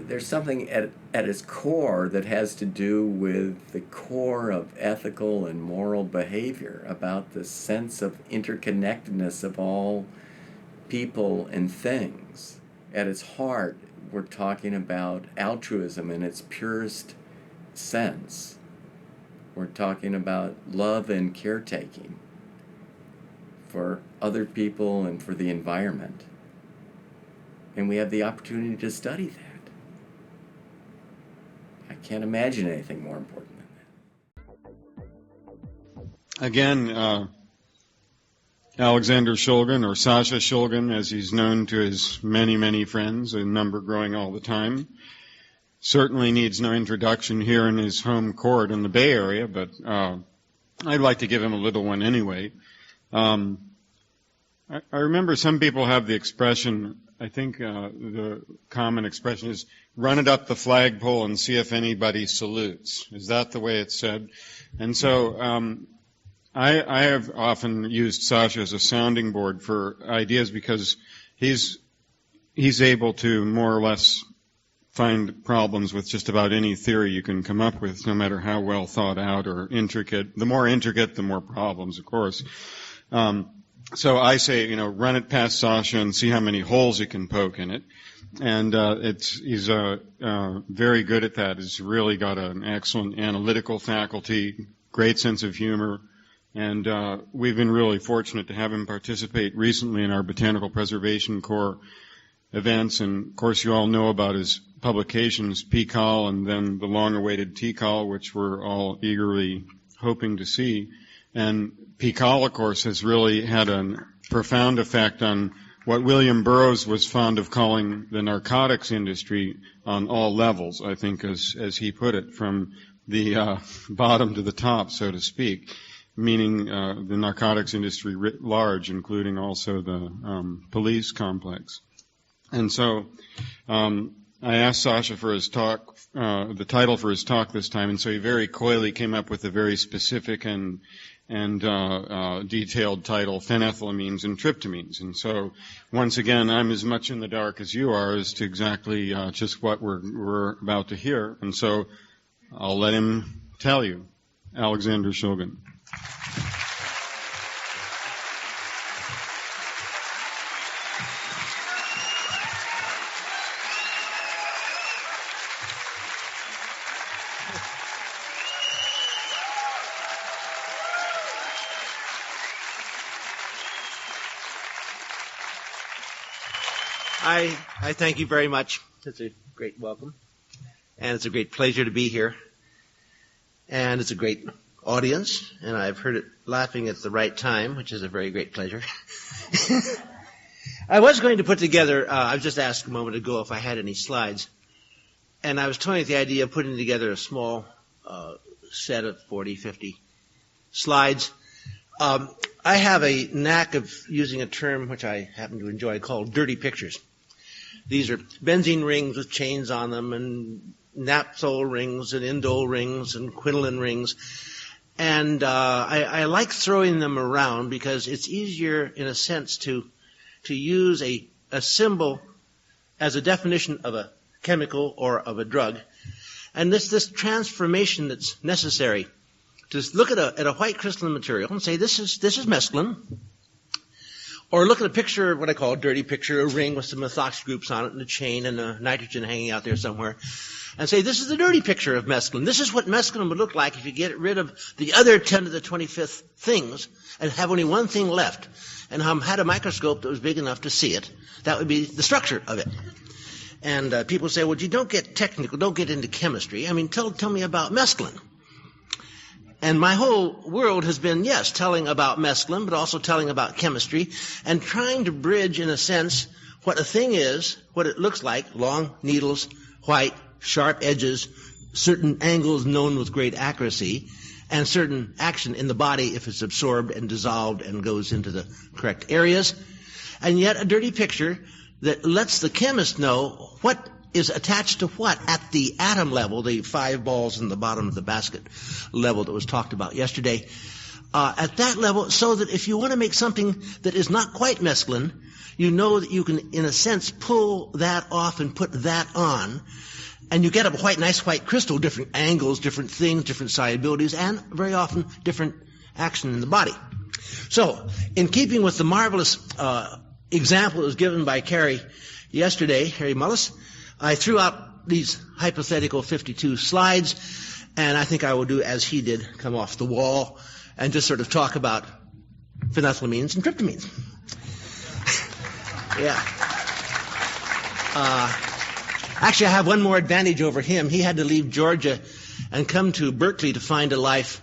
there's something at its core that has to do with the core of ethical and moral behavior, about the sense of interconnectedness of all people and things. At its heart, we're talking about altruism in its purest sense. We're talking about love and caretaking for other people and for the environment. And we have the opportunity to study that. I can't imagine anything more important than that. Again, Alexander Shulgin, or Sasha Shulgin, as he's known to his many, many friends, a number growing all the time, certainly needs no introduction here in his home court in the Bay Area, but I'd like to give him a little one anyway. I remember some people have the expression, I think the common expression is, run it up the flagpole and see if anybody salutes. Is that the way it's said? And so I have often used Sasha as a sounding board for ideas because he's able to more or less find problems with just about any theory you can come up with, no matter how well thought out or intricate. The more intricate, the more problems, of course. So I say, run it past Sasha and see how many holes you can poke in it. And he's very good at that. He's really got an excellent analytical faculty, great sense of humor, and we've been really fortunate to have him participate recently in our Botanical Preservation Corps events. And of course, you all know about his publications, PCAL, and then the long-awaited TCAL, which we're all eagerly hoping to see. And PCAL, of course, has really had a profound effect on what William Burroughs was fond of calling the narcotics industry on all levels, I think, as he put it, from the bottom to the top, so to speak, meaning the narcotics industry writ large, including also the police complex. And so I asked Sasha for his talk, the title for his talk this time, and so he very coyly came up with a very specific and detailed title, phenethylamines and tryptamines. And so, once again, I'm as much in the dark as you are as to exactly just what we're about to hear. And so, I'll let him tell you. Alexander Shulgin. I thank you very much. It's a great welcome, and it's a great pleasure to be here, and it's a great audience, and I've heard it laughing at the right time, which is a very great pleasure. I was going to put together, I was just asked a moment ago if I had any slides, and I was toying with the idea of putting together a small set of 40, 50 slides. I have a knack of using a term which I happen to enjoy called dirty pictures. These are benzene rings with chains on them, and naphthol rings, and indole rings, and quinoline rings. And I like throwing them around because it's easier, in a sense, to use a symbol as a definition of a chemical or of a drug. And this transformation that's necessary to look at a white crystalline material and say, this is mescaline. Or look at a picture, what I call a dirty picture, a ring with some methoxy groups on it and a chain and a nitrogen hanging out there somewhere, and say, this is the dirty picture of mescaline. This is what mescaline would look like if you get rid of the other 10 to the 25th things and have only one thing left, and had a microscope that was big enough to see it. That would be the structure of it. And people say, well, you don't get technical, don't get into chemistry. I mean, tell me about mescaline. And my whole world has been, yes, telling about mescaline, but also telling about chemistry, and trying to bridge, in a sense, what a thing is, what it looks like, long needles, white, sharp edges, certain angles known with great accuracy, and certain action in the body if it's absorbed and dissolved and goes into the correct areas. And yet a dirty picture that lets the chemist know what is attached to what at the atom level, the 5 balls in the bottom of the basket level that was talked about yesterday, at that level, so that if you want to make something that is not quite mescaline, you know that you can, in a sense, pull that off and put that on, and you get a nice white crystal, different angles, different things, different solubilities, and very often different action in the body. So, in keeping with the marvelous example that was given by Carrie yesterday, Harry Mullis, I threw out these hypothetical 52 slides, and I think I will do as he did, come off the wall, and just sort of talk about phenethylamines and tryptamines. Yeah. Actually, I have one more advantage over him. He had to leave Georgia and come to Berkeley to find a life.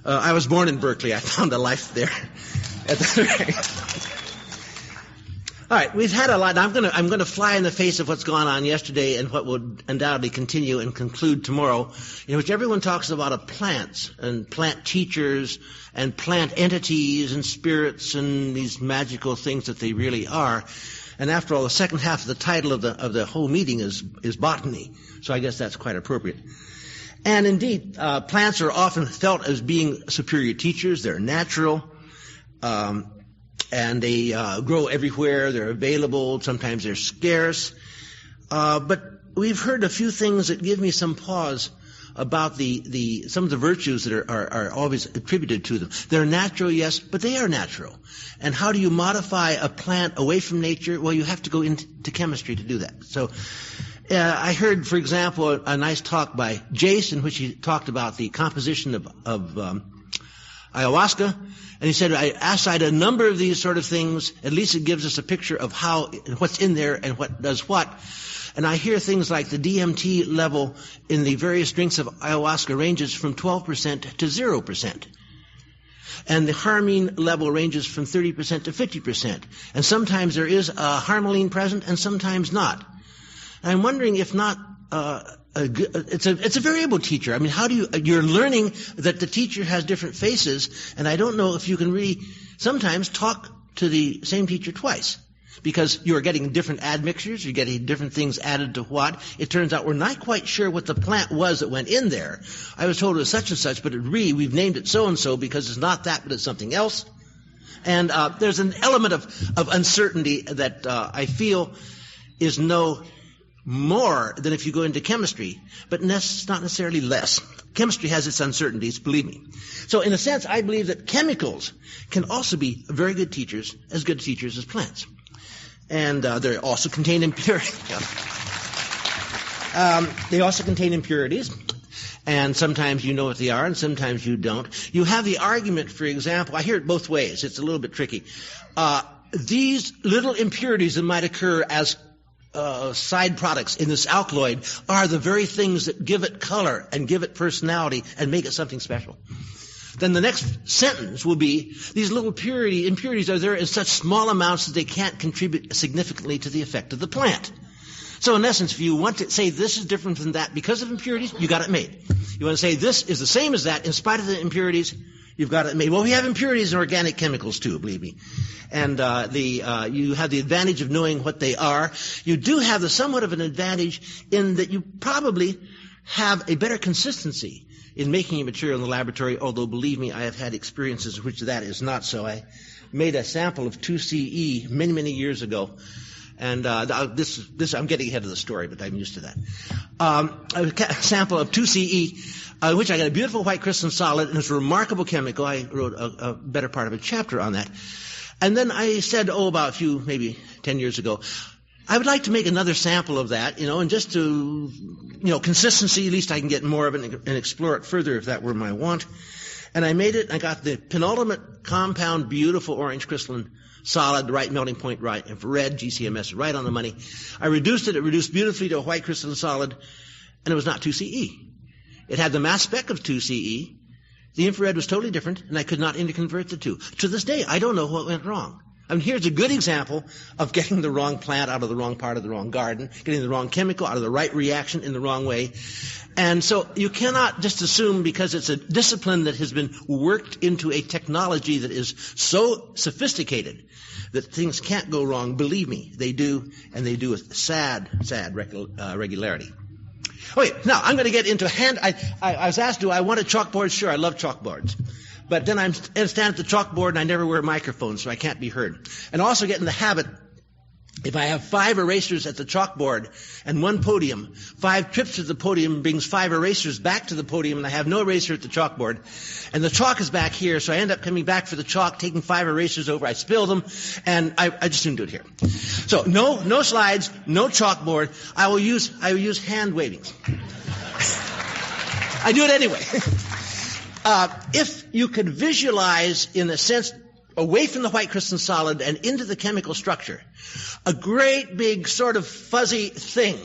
I was born in Berkeley. I found a life there. All right, we've had a lot. I'm going to fly in the face of what's gone on yesterday and what will undoubtedly continue and conclude tomorrow, in which everyone talks about plants and plant teachers and plant entities and spirits and these magical things that they really are. And after all, the second half of the title of the whole meeting is botany, so I guess that's quite appropriate. And indeed, plants are often felt as being superior teachers. They're natural. And they grow everywhere. They're available. Sometimes they're scarce. But we've heard a few things that give me some pause about some of the virtues that are always attributed to them. They're natural, yes, but they are natural. And how do you modify a plant away from nature? Well, you have to go into chemistry to do that. So I heard, for example, a nice talk by Jace in which he talked about the composition of ayahuasca. And he said, I asked a number of these sort of things. At least it gives us a picture of what's in there and what does what. And I hear things like the DMT level in the various drinks of ayahuasca ranges from 12% to 0%. And the harmine level ranges from 30% to 50%. And sometimes there is a harmaline present and sometimes not. And I'm wondering if not it's a variable teacher. I mean, you're learning that the teacher has different faces, and I don't know if you can really sometimes talk to the same teacher twice, because you're getting different admixtures, you're getting different things added to what. It turns out we're not quite sure what the plant was that went in there. I was told it was such and such, but we've named it so-and-so because it's not that, but it's something else. And there's an element of uncertainty that I feel is no more than if you go into chemistry, but not necessarily less. Chemistry has its uncertainties, believe me. So in a sense, I believe that chemicals can also be very good teachers, as good teachers as plants. And they also contain impurities. They also contain impurities, and sometimes you know what they are, and sometimes you don't. You have the argument, for example, I hear it both ways. It's a little bit tricky. These little impurities that might occur as side products in this alkaloid are the very things that give it color and give it personality and make it something special. Then the next sentence will be, these little impurities are there in such small amounts that they can't contribute significantly to the effect of the plant. So in essence, if you want to say this is different from that because of impurities, you got it made. You want to say this is the same as that in spite of the impurities, you've got it made. Well, we have impurities in organic chemicals too, believe me. And you have the advantage of knowing what they are. You do have somewhat of an advantage in that you probably have a better consistency in making a material in the laboratory, although believe me, I have had experiences in which that is not so. I made a sample of 2CE many, many years ago. And this I'm getting ahead of the story, but I'm used to that. A sample of 2CE, which I got a beautiful white crystalline solid, and it's a remarkable chemical. I wrote a better part of a chapter on that. And then I said, about maybe 10 years ago, I would like to make another sample of that, and just to, consistency, at least I can get more of it and explore it further if that were my want. And I made it, I got the penultimate compound, beautiful orange crystalline solid, right melting point, right infrared, GCMS, right on the money. I reduced it. It reduced beautifully to a white crystalline solid, and it was not 2CE. It had the mass spec of 2CE. The infrared was totally different, and I could not interconvert the two. To this day, I don't know what went wrong. I mean, here's a good example of getting the wrong plant out of the wrong part of the wrong garden, getting the wrong chemical out of the right reaction in the wrong way. And so you cannot just assume because it's a discipline that has been worked into a technology that is so sophisticated that things can't go wrong. Believe me, they do, and they do with sad regularity. Okay, now I'm going to get into I was asked, do I want a chalkboard? Sure, I love chalkboards. But then I stand at the chalkboard and I never wear a microphone, so I can't be heard. And also get in the habit If I have 5 erasers at the chalkboard and 1 podium, 5 trips to the podium brings 5 erasers back to the podium, and I have no eraser at the chalkboard. And the chalk is back here, so I end up coming back for the chalk, taking 5 erasers over, I spill them, and I just didn't do it here. So no slides, no chalkboard. I will use hand wavings. I do it anyway. If you could visualize, in a sense, away from the white crystalline solid and into the chemical structure, a great big sort of fuzzy thing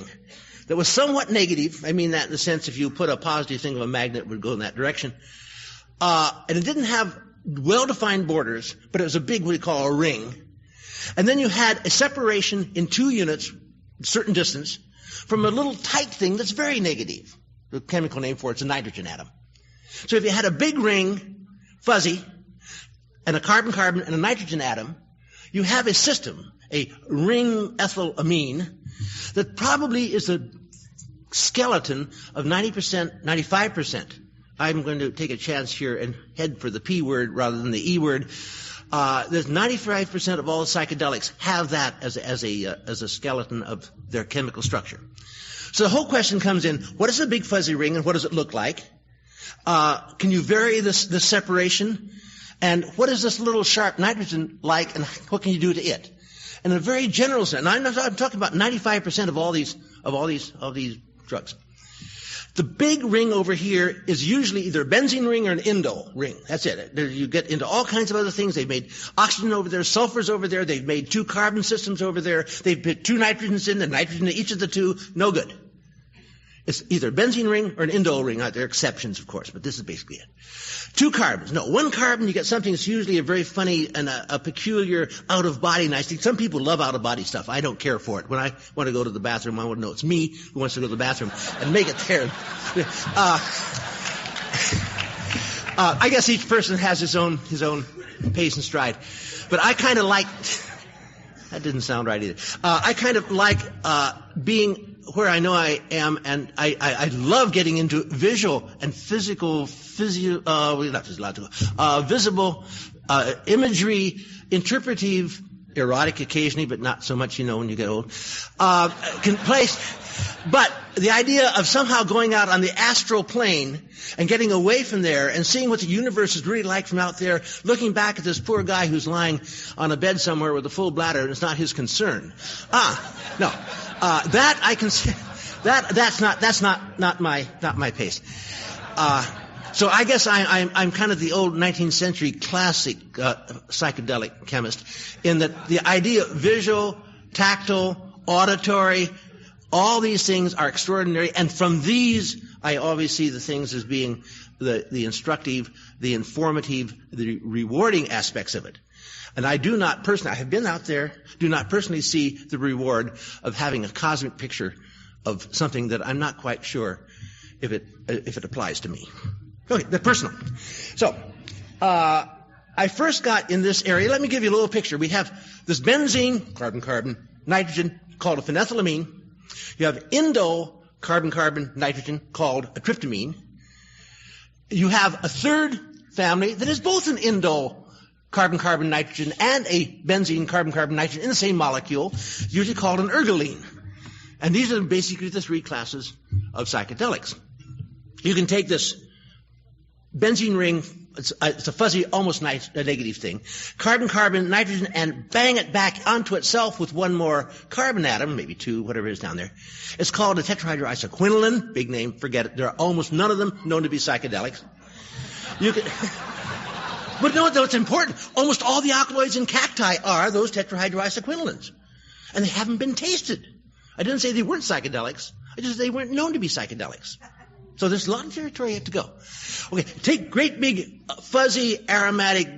that was somewhat negative. I mean that in the sense if you put a positive thing of a magnet, it would go in that direction. And it didn't have well-defined borders, but it was a big, what we call a ring. And then you had a separation in 2 units, a certain distance, from a little tight thing that's very negative. The chemical name for it's a nitrogen atom. So if you had a big ring, fuzzy, and a carbon-carbon and a nitrogen atom, you have a system, a ring ethylamine, that probably is a skeleton of 90%, 95%. I'm going to take a chance here and head for the P word rather than the E word. There's 95% of all psychedelics have that as a skeleton of their chemical structure. So the whole question comes in, what is a big fuzzy ring and what does it look like? Can you vary the separation? And what is this little sharp nitrogen like, and what can you do to it? In a very general sense, and I'm talking about 95% of all these drugs. The big ring over here is usually either a benzene ring or an indole ring. That's it. You get into all kinds of other things. They've made oxygen over there, sulfurs over there. They've made 2 carbon systems over there. They've put 2 nitrogens in, the nitrogen in each of the 2. No good. It's either a benzene ring or an indole ring. There are exceptions, of course, but this is basically it. 2 carbons. No, 1 carbon, you get something that's usually a very funny and a peculiar out-of-body nice thing. Some people love out-of-body stuff. I don't care for it. When I want to go to the bathroom, I want to know it's me who wants to go to the bathroom and make it there. I guess each person has his own pace and stride. But I kind of like... That didn't sound right either. I kind of like being where I know I am, and I love getting into visual and visible imagery, interpretive, erotic occasionally, but not so much, when you get old. But the idea of somehow going out on the astral plane and getting away from there and seeing what the universe is really like from out there, looking back at this poor guy who's lying on a bed somewhere with a full bladder and it's not his concern. No. That I can say, that's not my pace. So I guess I'm kind of the old 19th century classic psychedelic chemist in that the idea of visual, tactile, auditory, all these things are extraordinary, and from these I always see the things as being the instructive, the informative, the rewarding aspects of it. And I do not personally, I have been out there, do not personally see the reward of having a cosmic picture of something that I'm not quite sure if it applies to me. Okay, the personal. So, I first got in this area, let me give you a little picture. We have this benzene, carbon-carbon, nitrogen, called a phenethylamine. You have indole, carbon-carbon, nitrogen, called a tryptamine. You have a third family that is both an indole, carbon-carbon, nitrogen, and a benzene, carbon-carbon, nitrogen in the same molecule, usually called an ergoline. And these are basically the 3 classes of psychedelics. You can take this benzene ring, it's a fuzzy, almost nice, a negative thing, carbon-carbon, nitrogen, and bang it back onto itself with 1 more carbon atom, maybe 2, whatever it is down there. It's called a tetrahydroisoquinoline. Big name, forget it. There are almost none of them known to be psychedelics. You can... But no, it's important. Almost all the alkaloids in cacti are those tetrahydroisoquinolines. And they haven't been tasted. I didn't say they weren't psychedelics. I just said they weren't known to be psychedelics. So there's a lot of territory yet to go. Okay, take great big fuzzy aromatic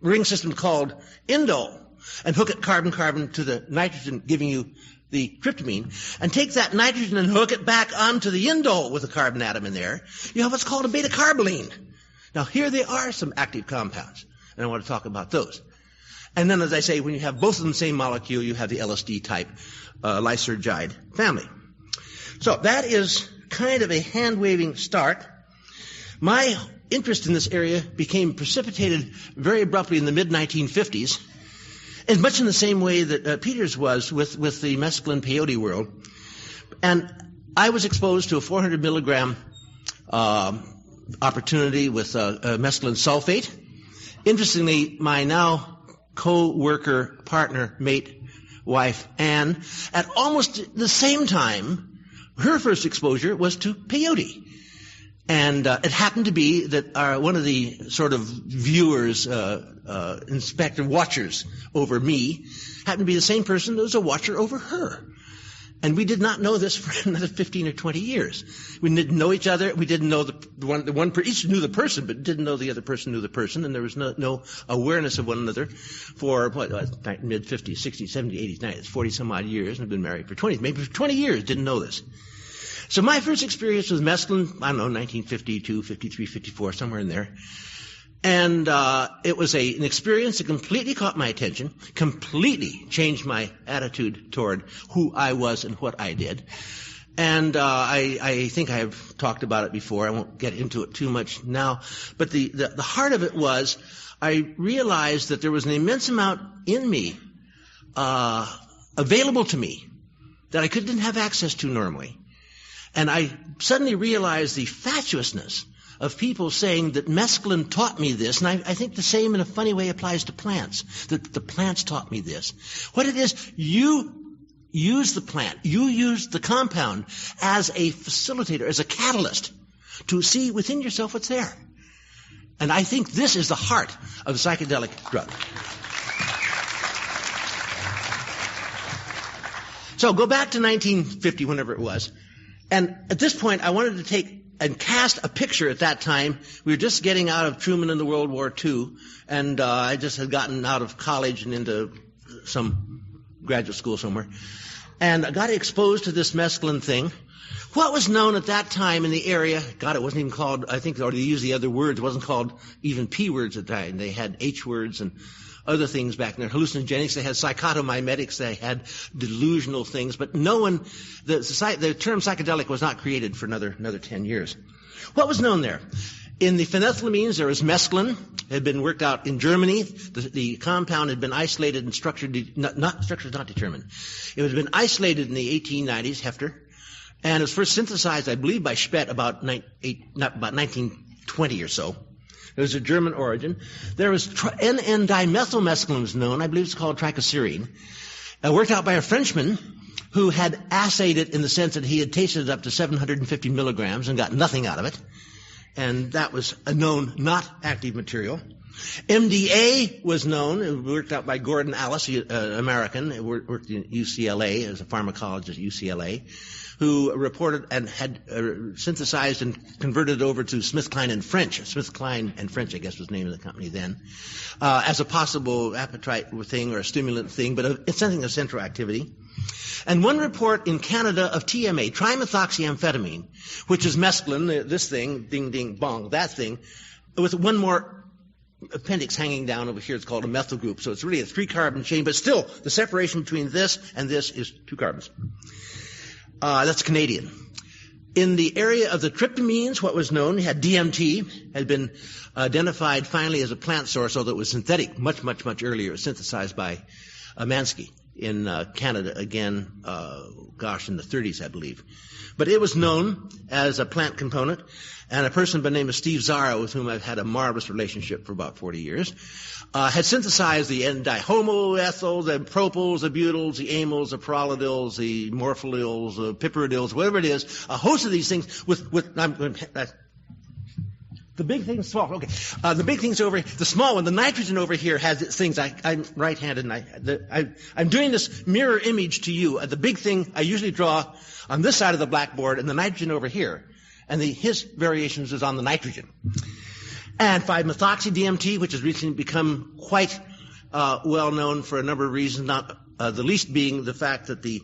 ring system called indole and hook it carbon-carbon to the nitrogen giving you the tryptamine, and take that nitrogen and hook it back onto the indole with a carbon atom in there. You have what's called a beta-carboline. Now here they are some active compounds, and I want to talk about those. And then, as I say, when you have both of them same molecule, you have the LSD type lysergide family. So that is kind of a hand-waving start. My interest in this area became precipitated very abruptly in the mid-1950s. in much in the same way that Peters was with the mescaline peyote world. And I was exposed to a 400 milligram opportunity with mescaline sulfate. Interestingly, my now co-worker, partner, mate, wife, Anne, at almost the same time, her first exposure was to peyote. And it happened to be that one of the sort of viewers, inspector, watchers over me, happened to be the same person that was a watcher over her. And we did not know this for another 15 or 20 years. We didn't know each other. We didn't know each knew the person, but didn't know the other person knew the person. And there was no awareness of one another for mid-50s, 60s, 70s, 80s, 90s, 40 some odd years, and have been married for 20, maybe for 20 years, didn't know this. So my first experience with mescaline, I don't know, 1952, 53, 54, somewhere in there. And it was an experience that completely caught my attention, completely changed my attitude toward who I was and what I did. And I think I have talked about it before. I won't get into it too much now. But the heart of it was I realized that there was an immense amount in me available to me that I didn't have access to normally. And I suddenly realized the fatuousness of people saying that mescaline taught me this, and I think the same in a funny way applies to plants, that the plants taught me this. What it is, you use the plant, you use the compound as a facilitator, as a catalyst to see within yourself what's there. And I think this is the heart of the psychedelic drug. So go back to 1950, whenever it was. And at this point, I wanted to take and cast a picture at that time. We were just getting out of Truman and the World War II, and I just had gotten out of college and into some graduate school somewhere. And I got exposed to this mescaline thing. What was known at that time in the area, God, it wasn't even called, I think, or they used the other words, it wasn't called even P words at that time. They had H words and other things back there. Hallucinogenics, they had psychotomimetics, they had delusional things, but no one, the term psychedelic was not created for another 10 years. What was known there? In the phenethylamines, there was mescaline. It had been worked out in Germany. The compound had been isolated and structure not determined. It had been isolated in the 1890s, Hefter, and it was first synthesized, I believe, by Spett about 1920 or so. It was a German origin. There was N,N-dimethylmescaline was known. I believe it's called trichoserine. Worked out by a Frenchman who had assayed it in the sense that he had tasted it up to 750 milligrams and got nothing out of it. And that was a known not active material. MDA was known. It was worked out by Gordon Alice, an American. It worked in UCLA as a pharmacologist at UCLA, who reported and had synthesized and converted it over to SmithKline and French. SmithKline and French, I guess, was the name of the company then, as a possible appetite thing or a stimulant thing, but it's something of central activity. And one report in Canada of TMA, trimethoxyamphetamine, which is mescaline, this thing, ding, ding, bong, that thing, with one more appendix hanging down over here. It's called a methyl group. So it's really a 3-carbon chain, but still the separation between this and this is 2 carbons. That's Canadian. In the area of the tryptamines, what was known, you had DMT, had been identified finally as a plant source, although it was synthetic much, much, much earlier. It was synthesized by Mansky in Canada again, in the 30s, I believe. But it was known as a plant component, and a person by the name of Steve Zara, with whom I've had a marvelous relationship for about 40 years, had synthesized the N-dihomoethyl, the propyls, the butyls, the amyls, the pyrrolidyls, the morpholyls, the piperidils, whatever it is, a host of these things with the big thing's small. Okay, the big thing's over. The small one, the nitrogen over here, has its things. I'm right-handed, and I'm doing this mirror image to you. The big thing I usually draw on this side of the blackboard, and the nitrogen over here, and his variations is on the nitrogen. And 5-methoxy-DMT, which has recently become quite well known for a number of reasons, not the least being the fact that the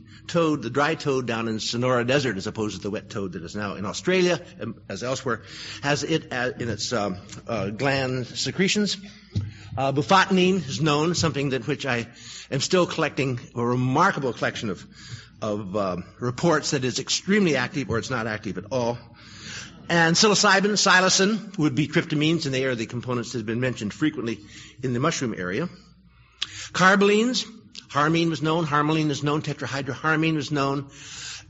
dry toad down in Sonora Desert, as opposed to the wet toad that is now in Australia, as elsewhere, has it in its gland secretions. Bufotenine is known, something which I am still collecting, a remarkable collection of reports that is extremely active or it's not active at all. And psilocybin, psilocin would be tryptamines, and they are the components that have been mentioned frequently in the mushroom area. Carbolines, harmine was known, harmaline is known, tetrahydroharmine was known,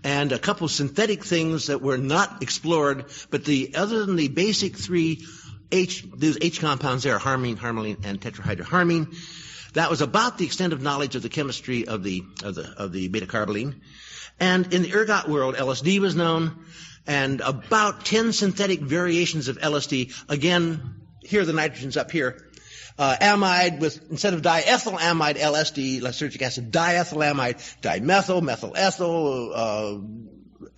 and a couple of synthetic things that were not explored, but other than the basic three those H compounds there, harmine, harmaline, and tetrahydroharmine, that was about the extent of knowledge of the chemistry of the beta-carboline. And in the ergot world, LSD was known, and about 10 synthetic variations of LSD. Again, here the nitrogen's up here. Amide with, instead of diethylamide LSD, lysergic acid, diethylamide, dimethyl, methyl ethyl,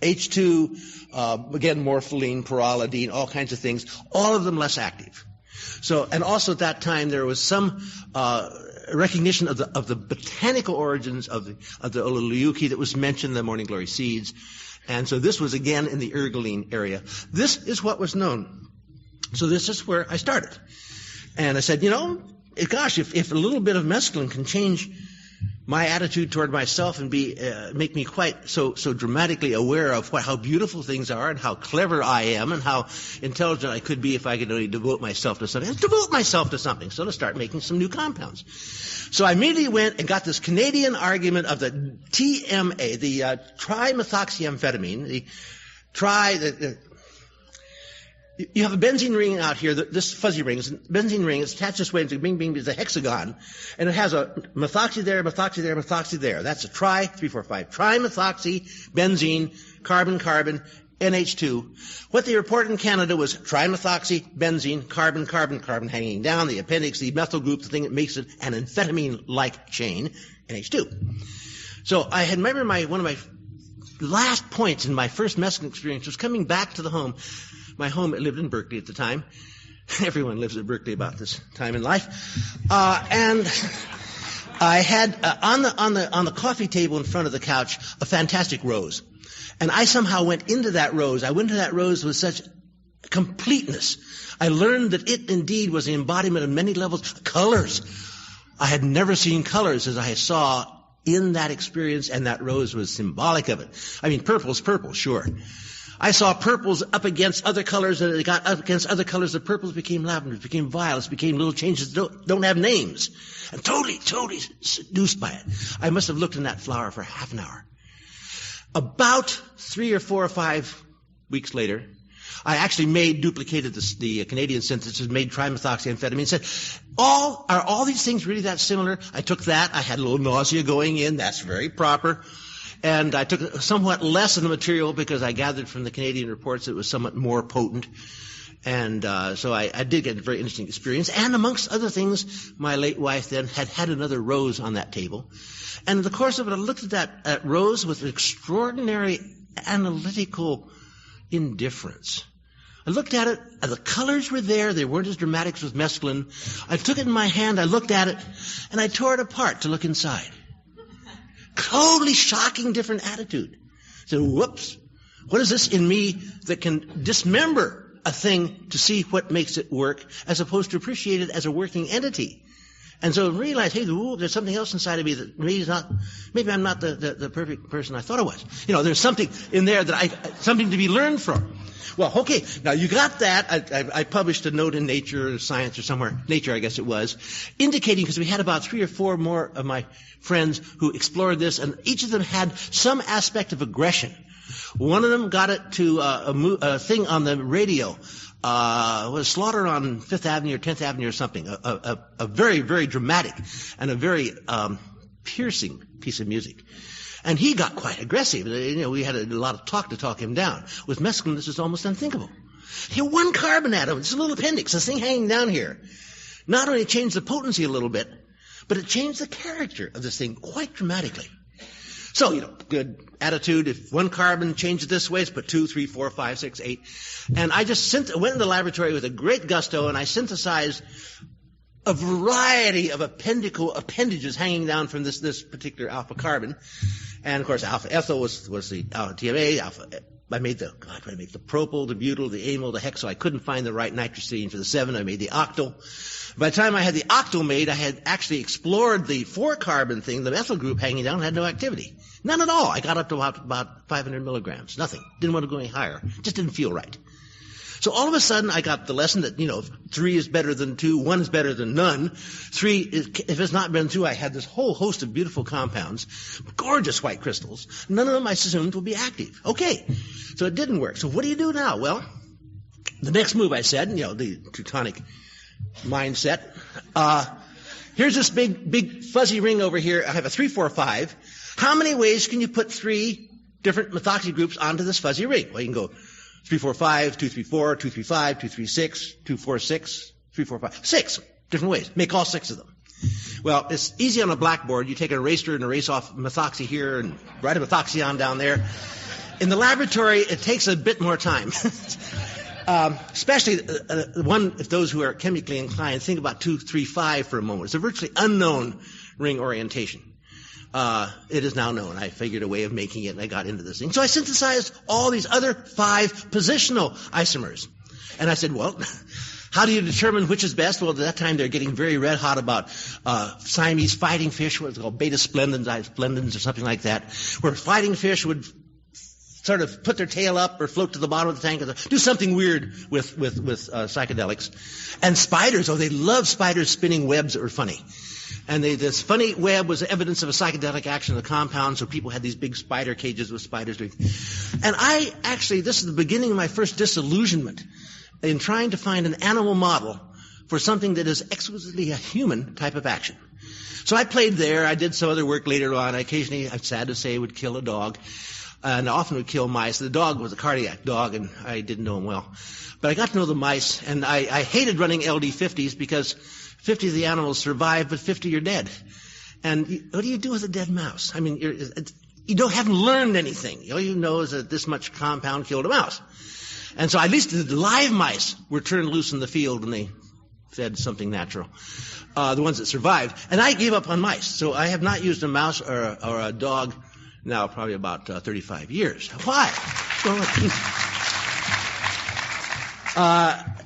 H2, again, morpholine, pyrrolidine, all kinds of things, all of them less active. So, and also at that time there was some recognition of the botanical origins of the oleuki that was mentioned in the Morning Glory seeds. And so this was again in the ergoline area. This is what was known. So this is where I started. And I said, gosh, if a little bit of mescaline can change my attitude toward myself and make me quite so dramatically aware of how beautiful things are and how clever I am and how intelligent I could be if I could only devote myself to something. So let's start making some new compounds. So I immediately went and got this Canadian argument of the TMA, the trimethoxyamphetamine, you have a benzene ring out here, this fuzzy ring, is a benzene ring, it's attached this way, it's a bing bing, it's a hexagon, and it has a methoxy there, methoxy there, methoxy there. That's a 3, 4, 5. Trimethoxy, benzene, carbon, carbon, NH2. What they reported in Canada was trimethoxy, benzene, carbon, carbon, carbon hanging down, the appendix, the methyl group, the thing that makes it an amphetamine-like chain, NH2. So I had remember one of my last points in my first mescaline experience was coming back to the home. My home, I lived in Berkeley at the time. Everyone lives at Berkeley about this time in life. And I had on the coffee table in front of the couch a fantastic rose. And I somehow went into that rose. I went into that rose with such completeness. I learned that it indeed was the embodiment of many levels of colors. I had never seen colors as I saw in that experience, and that rose was symbolic of it. I mean, purple's purple, sure. I saw purples up against other colors, and it got up against other colors. The purples became lavenders, became violets, became little changes that don't have names. And totally seduced by it. I must have looked in that flower for half an hour. About 3 or 4 or 5 weeks later, I actually duplicated the Canadian synthesis, made trimethoxyamphetamine, said, are all these things really that similar? I took that. I had a little nausea going in. That's very proper. And I took somewhat less of the material because I gathered from the Canadian reports it was somewhat more potent. And so I did get a very interesting experience. And amongst other things, my late wife then had another rose on that table. And in the course of it, I looked at that rose with extraordinary analytical indifference. I looked at it, and the colors were there. They weren't as dramatic as with mescaline. I took it in my hand, I looked at it, and I tore it apart to look inside. Totally shocking different attitude. So, whoops, what is this in me that can dismember a thing to see what makes it work as opposed to appreciate it as a working entity? And so I realized, hey, there's something else inside of me that maybe I'm not the perfect person I thought I was. There's something in there something to be learned from. Well, okay, now you got that. I published a note in Nature or Science or somewhere, Nature I guess it was, indicating, because we had about 3 or 4 more of my friends who explored this, and each of them had some aspect of aggression. One of them got it to a thing on the radio, was Slaughter on 5th Avenue or 10th Avenue or something, a very, very dramatic and a very piercing piece of music. And he got quite aggressive. We had a lot of talk to talk him down. With mescaline, this is almost unthinkable. Here, 1 carbon atom, it's a little appendix, this thing hanging down here. Not only changed the potency a little bit, but it changed the character of this thing quite dramatically. So, good attitude. If 1 carbon changes this way, it's put 2, 3, 4, 5, 6, 8. And I just went in the laboratory with a great gusto, and I synthesized a variety of appendages hanging down from this particular alpha carbon. And of course, alpha ethyl was the TMA. I made the propyl, the butyl, the amyl, the hexyl. I couldn't find the right nitrocene for the 7. I made the octyl. By the time I had the octyl made, I had actually explored the 4 carbon thing. The methyl group hanging down had no activity. None at all. I got up to about 500 milligrams. Nothing. Didn't want to go any higher. Just didn't feel right. So all of a sudden, I got the lesson that, 3 is better than 2, 1 is better than none. 3, if it's not better than 2, I had this whole host of beautiful compounds, gorgeous white crystals. None of them I assumed will be active. Okay, so it didn't work. So what do you do now? Well, the next move I said, the Teutonic mindset, here's this big fuzzy ring over here. I have a 3, 4, 5. How many ways can you put 3 different methoxy groups onto this fuzzy ring? Well, you can go 3, 4, 5, 2, 3, 4, 2, 3, 5, 2, 3, 6, 2, 4, 6, 3, 4, 5. 6 different ways. Make all 6 of them. Well, it's easy on a blackboard. You take an eraser and erase off methoxy here and write a methoxy on down there. In the laboratory, it takes a bit more time. Especially if those who are chemically inclined, think about 2, 3, 5 for a moment. It's a virtually unknown ring orientation. It is now known. I figured a way of making it, and I got into this thing. So I synthesized all these other 5 positional isomers. And I said, well, how do you determine which is best? Well, at that time, they're getting very red hot about Siamese fighting fish, what's called beta splendens or something like that, where fighting fish would sort of put their tail up or float to the bottom of the tank, or do something weird with psychedelics. And spiders, they love spiders spinning webs that were funny. And this funny web was evidence of a psychedelic action of the compound, so people had these big spider cages with spiders doing. And this is the beginning of my first disillusionment in trying to find an animal model for something that is exquisitely a human type of action. So I played there. I did some other work later on. I occasionally, I'm sad to say, would kill a dog. And I often would kill mice. The dog was a cardiac dog, and I didn't know him well. But I got to know the mice, and I hated running LD50s because 50 of the animals survive, but 50 are dead. And what do you do with a dead mouse? I mean, haven't learned anything. All you know is that this much compound killed a mouse. And so at least the live mice were turned loose in the field, and they fed something natural. The ones that survived. And I gave up on mice. So I have not used a mouse or a dog now probably about 35 years. Why?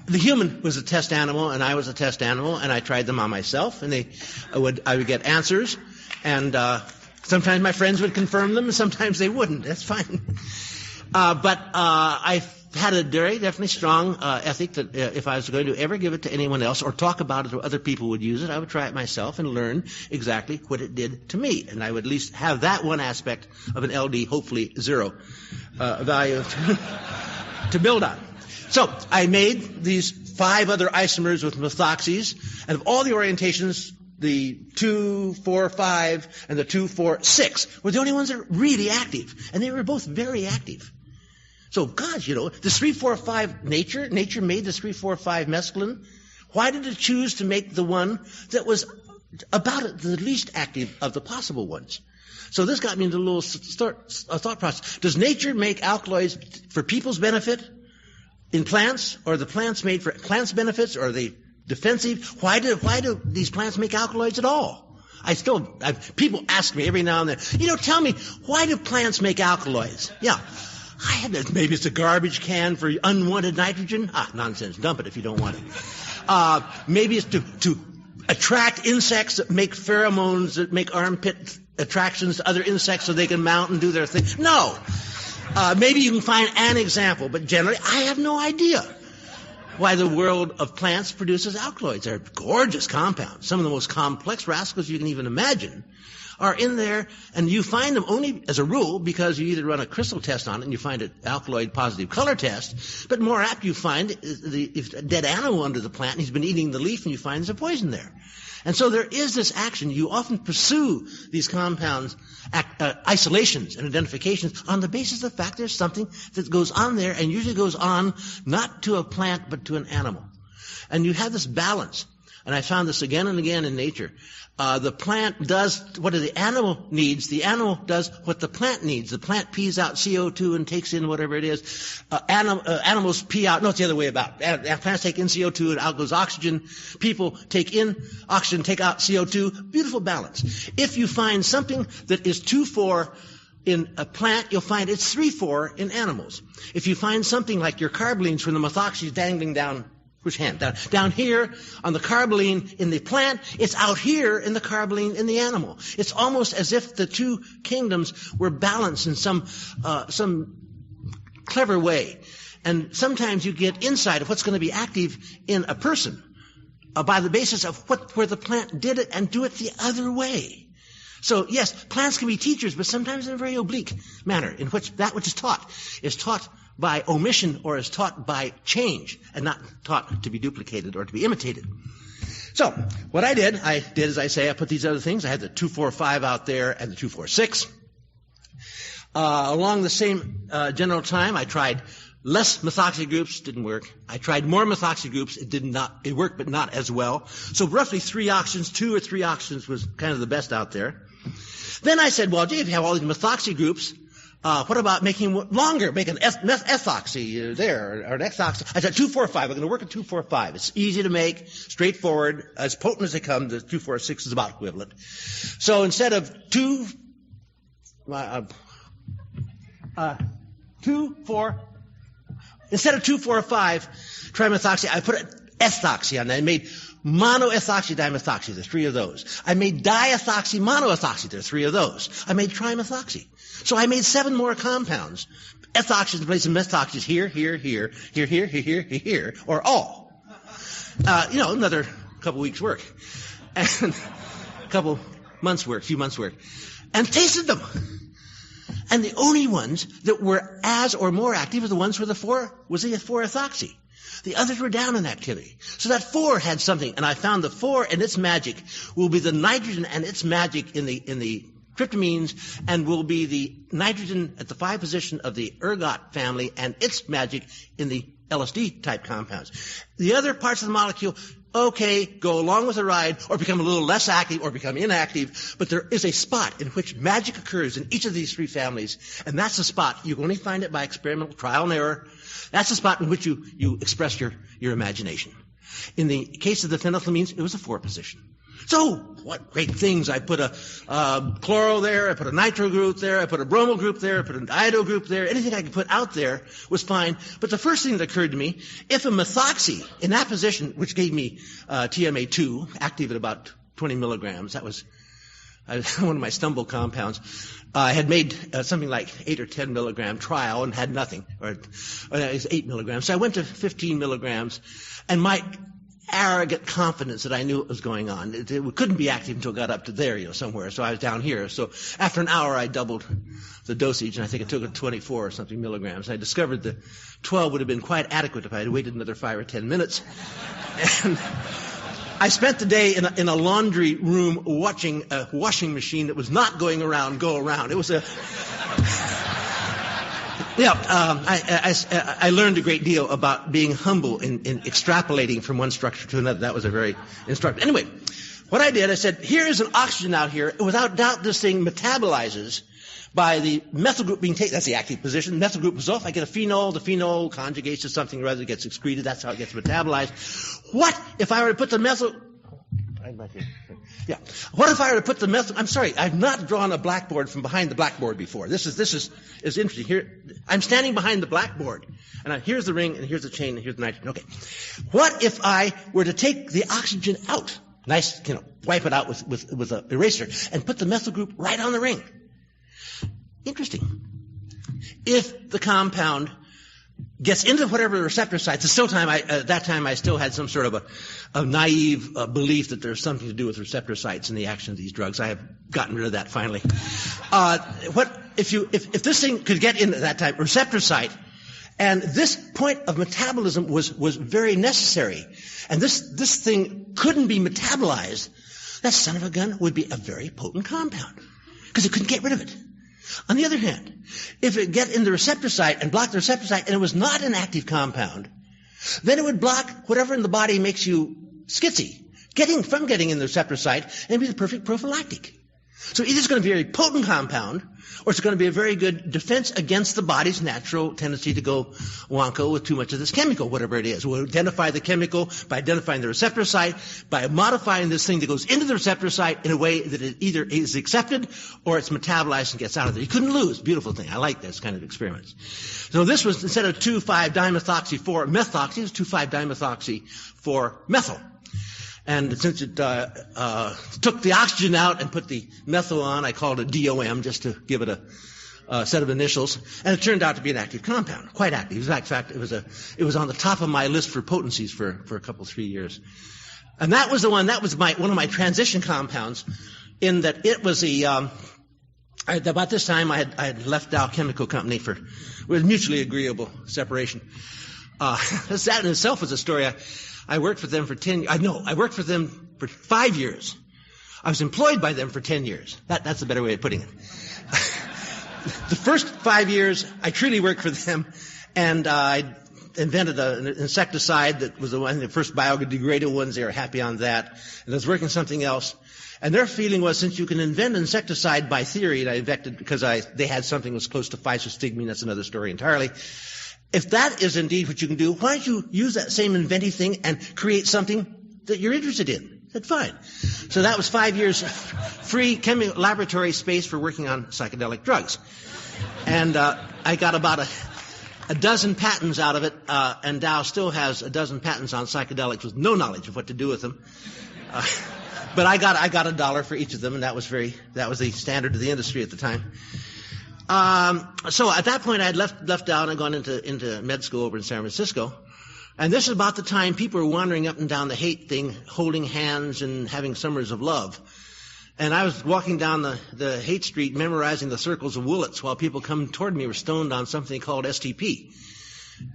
The human was a test animal, and I was a test animal, and I tried them on myself, and I would get answers, and sometimes my friends would confirm them, and sometimes they wouldn't. That's fine. But I had a very definitely strong ethic that if I was going to ever give it to anyone else or talk about it or other people would use it, I would try it myself and learn exactly what it did to me. And I would at least have that one aspect of an LD, hopefully 0 value to build on. So I made these 5 other isomers with methoxys, and of all the orientations, the 2, 4, 5, and the 2, 4, 6 were the only ones that were really active, and they were both very active. So, gosh, the 3, 4, 5 nature made the 3, 4, 5 mescaline. Why did it choose to make the one that was about the least active of the possible ones? So this got me into a little thought process. Does nature make alkaloids for people's benefit in plants, or are the plants made for plants' benefits, or are they defensive? Why do these plants make alkaloids at all? People ask me every now and then, tell me, why do plants make alkaloids? Yeah. Maybe it's a garbage can for unwanted nitrogen. Nonsense. Dump it if you don't want it. Maybe it's to attract insects that make pheromones, that make armpit attractions to other insects so they can mount and do their thing. No. Maybe you can find an example, but generally I have no idea why the world of plants produces alkaloids. They're gorgeous compounds. Some of the most complex rascals you can even imagine are in there, and you find them only as a rule because you either run a crystal test on it and you find an alkaloid positive color test, but more apt you find if a dead animal under the plant and he's been eating the leaf and you find there's a poison there. And so there is this action. You often pursue these compounds, isolations and identifications on the basis of the fact there's something that goes on there, and usually goes on not to a plant but to an animal. And you have this balance. And I found this again and again in nature. The plant does what the animal needs. The animal does what the plant needs. The plant pees out CO2 and takes in whatever it is. Animals pee out. No, it's the other way about. Plants take in CO2 and out goes oxygen. People take in oxygen, take out CO2. Beautiful balance. If you find something that is 2,4 in a plant, you'll find it's 3,4 in animals. If you find something like your carbolines from the methoxys dangling down, which hand? Down here on the carboline in the plant, it's out here in the carboline in the animal. It's almost as if the two kingdoms were balanced in some clever way. And sometimes you get insight of what's going to be active in a person by the basis of where the plant did it and do it the other way. So yes, plants can be teachers, but sometimes in a very oblique manner, in which that which is taught by omission or is taught by change and not taught to be duplicated or to be imitated. So what I did, as I say, I put these other things. I had the 2,4,5 out there and the 2,4,6. Along the same general time, I tried less methoxy groups, didn't work. I tried more methoxy groups, it worked, but not as well. So roughly 3 oxygens, 2 or 3 oxygens was kind of the best out there. Then I said, well, gee, if you have all these methoxy groups, what about making longer, make an ethoxy there, or an ethoxy? I said 2,4,5. I'm going to work at 2,4,5. It's easy to make, straightforward, as potent as they come. The 2,4,6 is about equivalent. So instead of 2,4,5, trimethoxy, I put ethoxy on that. I made monoethoxy, dimethoxy. There are 3 of those. I made diethoxy, monoethoxy. There are 3 of those. I made trimethoxy. So I made 7 more compounds. Ethoxy in place of methoxys here, or all. Another couple weeks' work. And a couple months' work, few months' work. And tasted them. And the only ones that were as or more active were the ones where the 4-ethoxy. The others were down in activity. So that 4 had something, and I found the 4 and its magic will be the nitrogen and its magic in the tryptamines, and will be the nitrogen at the 5 position of the ergot family and its magic in the LSD-type compounds. The other parts of the molecule, okay, go along with the ride, or become a little less active, or become inactive, but there is a spot in which magic occurs in each of these 3 families, and that's the spot. You can only find it by experimental trial and error. That's the spot in which you express your imagination. In the case of the phenethylamines, it was a 4 position. So, what great things. I put a chloro there, I put a nitro group there, I put a bromo group there, I put an iodo group there. Anything I could put out there was fine. But the first thing that occurred to me, if a methoxy in that position, which gave me TMA2, active at about 20 milligrams, that was one of my stumble compounds, I had made something like 8 or 10 milligram trial and had nothing, or it was 8 milligrams. So I went to 15 milligrams, and my arrogant confidence that I knew what was going on. It couldn't be active until it got up to there, somewhere. So I was down here. So after an hour, I doubled the dosage, and I think it took it 24 or something milligrams. I discovered that 12 would have been quite adequate if I had waited another 5 or 10 minutes. And I spent the day in a laundry room watching a washing machine that was not going around go around. It was a... I learned a great deal about being humble in extrapolating from one structure to another. That was a very instructive. Anyway, what I did, I said, here is an oxygen out here. Without doubt, this thing metabolizes by the methyl group being taken. That's the active position. Methyl group is off. I get a phenol. The phenol conjugates to something or other, gets excreted. That's how it gets metabolized. What if I were to put the methyl... What if I were to put the methyl... I'm sorry, I've not drawn a blackboard from behind the blackboard before. This is interesting. Here, I'm standing behind the blackboard, and here's the ring, and here's the chain, and here's the nitrogen. Okay. What if I were to take the oxygen out, nice, wipe it out with an eraser, and put the methyl group right on the ring? Interesting. If the compound gets into whatever the receptor sites. At that time I still had some sort of a naive belief that there's something to do with receptor sites in the action of these drugs. I have gotten rid of that finally. If this thing could get into that type receptor site, and this point of metabolism was very necessary, and this thing couldn't be metabolized, that son of a gun would be a very potent compound because it couldn't get rid of it. On the other hand, if it get in the receptor site and block the receptor site and it was not an active compound, then it would block whatever in the body makes you skitsy, getting in the receptor site, and be the perfect prophylactic. So either it's going to be a very potent compound, or it's going to be a very good defense against the body's natural tendency to go wonko with too much of this chemical, whatever it is. We'll identify the chemical by identifying the receptor site, by modifying this thing that goes into the receptor site in a way that it either is accepted or it's metabolized and gets out of there. You couldn't lose. Beautiful thing. I like this kind of experiments. So this was, instead of 2,5-dimethoxy 4-methoxy, it was 2,5-dimethoxy 4-methyl. And since it took the oxygen out and put the methyl on, I called it DOM just to give it set of initials, and it turned out to be an active compound, quite active. In fact, it was on the top of my list for potencies for a couple, 3 years. And that was one of my transition compounds, in that it was about this time I had left Dow Chemical Company with mutually agreeable separation. That in itself was a story. I worked for them for 10 years. I worked for them for 5 years. I was employed by them for 10 years. That's a better way of putting it. The first 5 years, I truly worked for them, and I invented an insecticide that was one of the first biodegradable ones. They were happy on that. And I was working something else. And their feeling was, since you can invent an insecticide by theory, and I invented because they had something that was close to physostigmine, that's another story entirely. If that is indeed what you can do, why don't you use that same inventive thing and create something that you're interested in? I said, fine. So that was 5 years free laboratory space for working on psychedelic drugs. And I got about a dozen patents out of it, and Dow still has a dozen patents on psychedelics with no knowledge of what to do with them. But I got $1 for each of them, and that was the standard of the industry at the time. So at that point, I had left Dow and I'd gone into med school over in San Francisco. And this is about the time people were wandering up and down the hate thing, holding hands and having summers of love. And I was walking down the hate street memorizing the circles of Willets while people coming toward me were stoned on something called STP.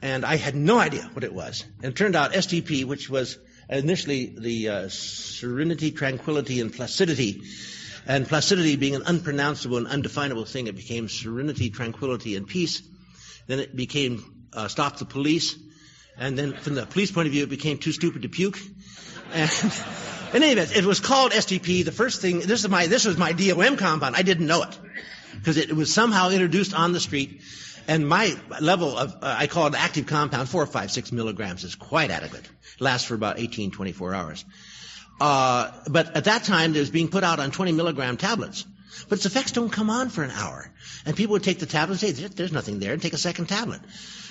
And I had no idea what it was. And it turned out STP, which was initially the serenity, tranquility, and placidity. And placidity being an unpronounceable and undefinable thing, it became serenity, tranquility, and peace. Then it became stop the police. And then from the police point of view, it became too stupid to puke. And in any event, it was called STP. The first thing, this was my DOM compound. I didn't know it because it was somehow introduced on the street. And my level of, I call it active compound, 4, 5, 6 milligrams is quite adequate. It lasts for about 18, 24 hours. But at that time, it was being put out on 20 milligram tablets. But its effects don't come on for an hour. And people would take the tablet and say, there's nothing there, and take a second tablet.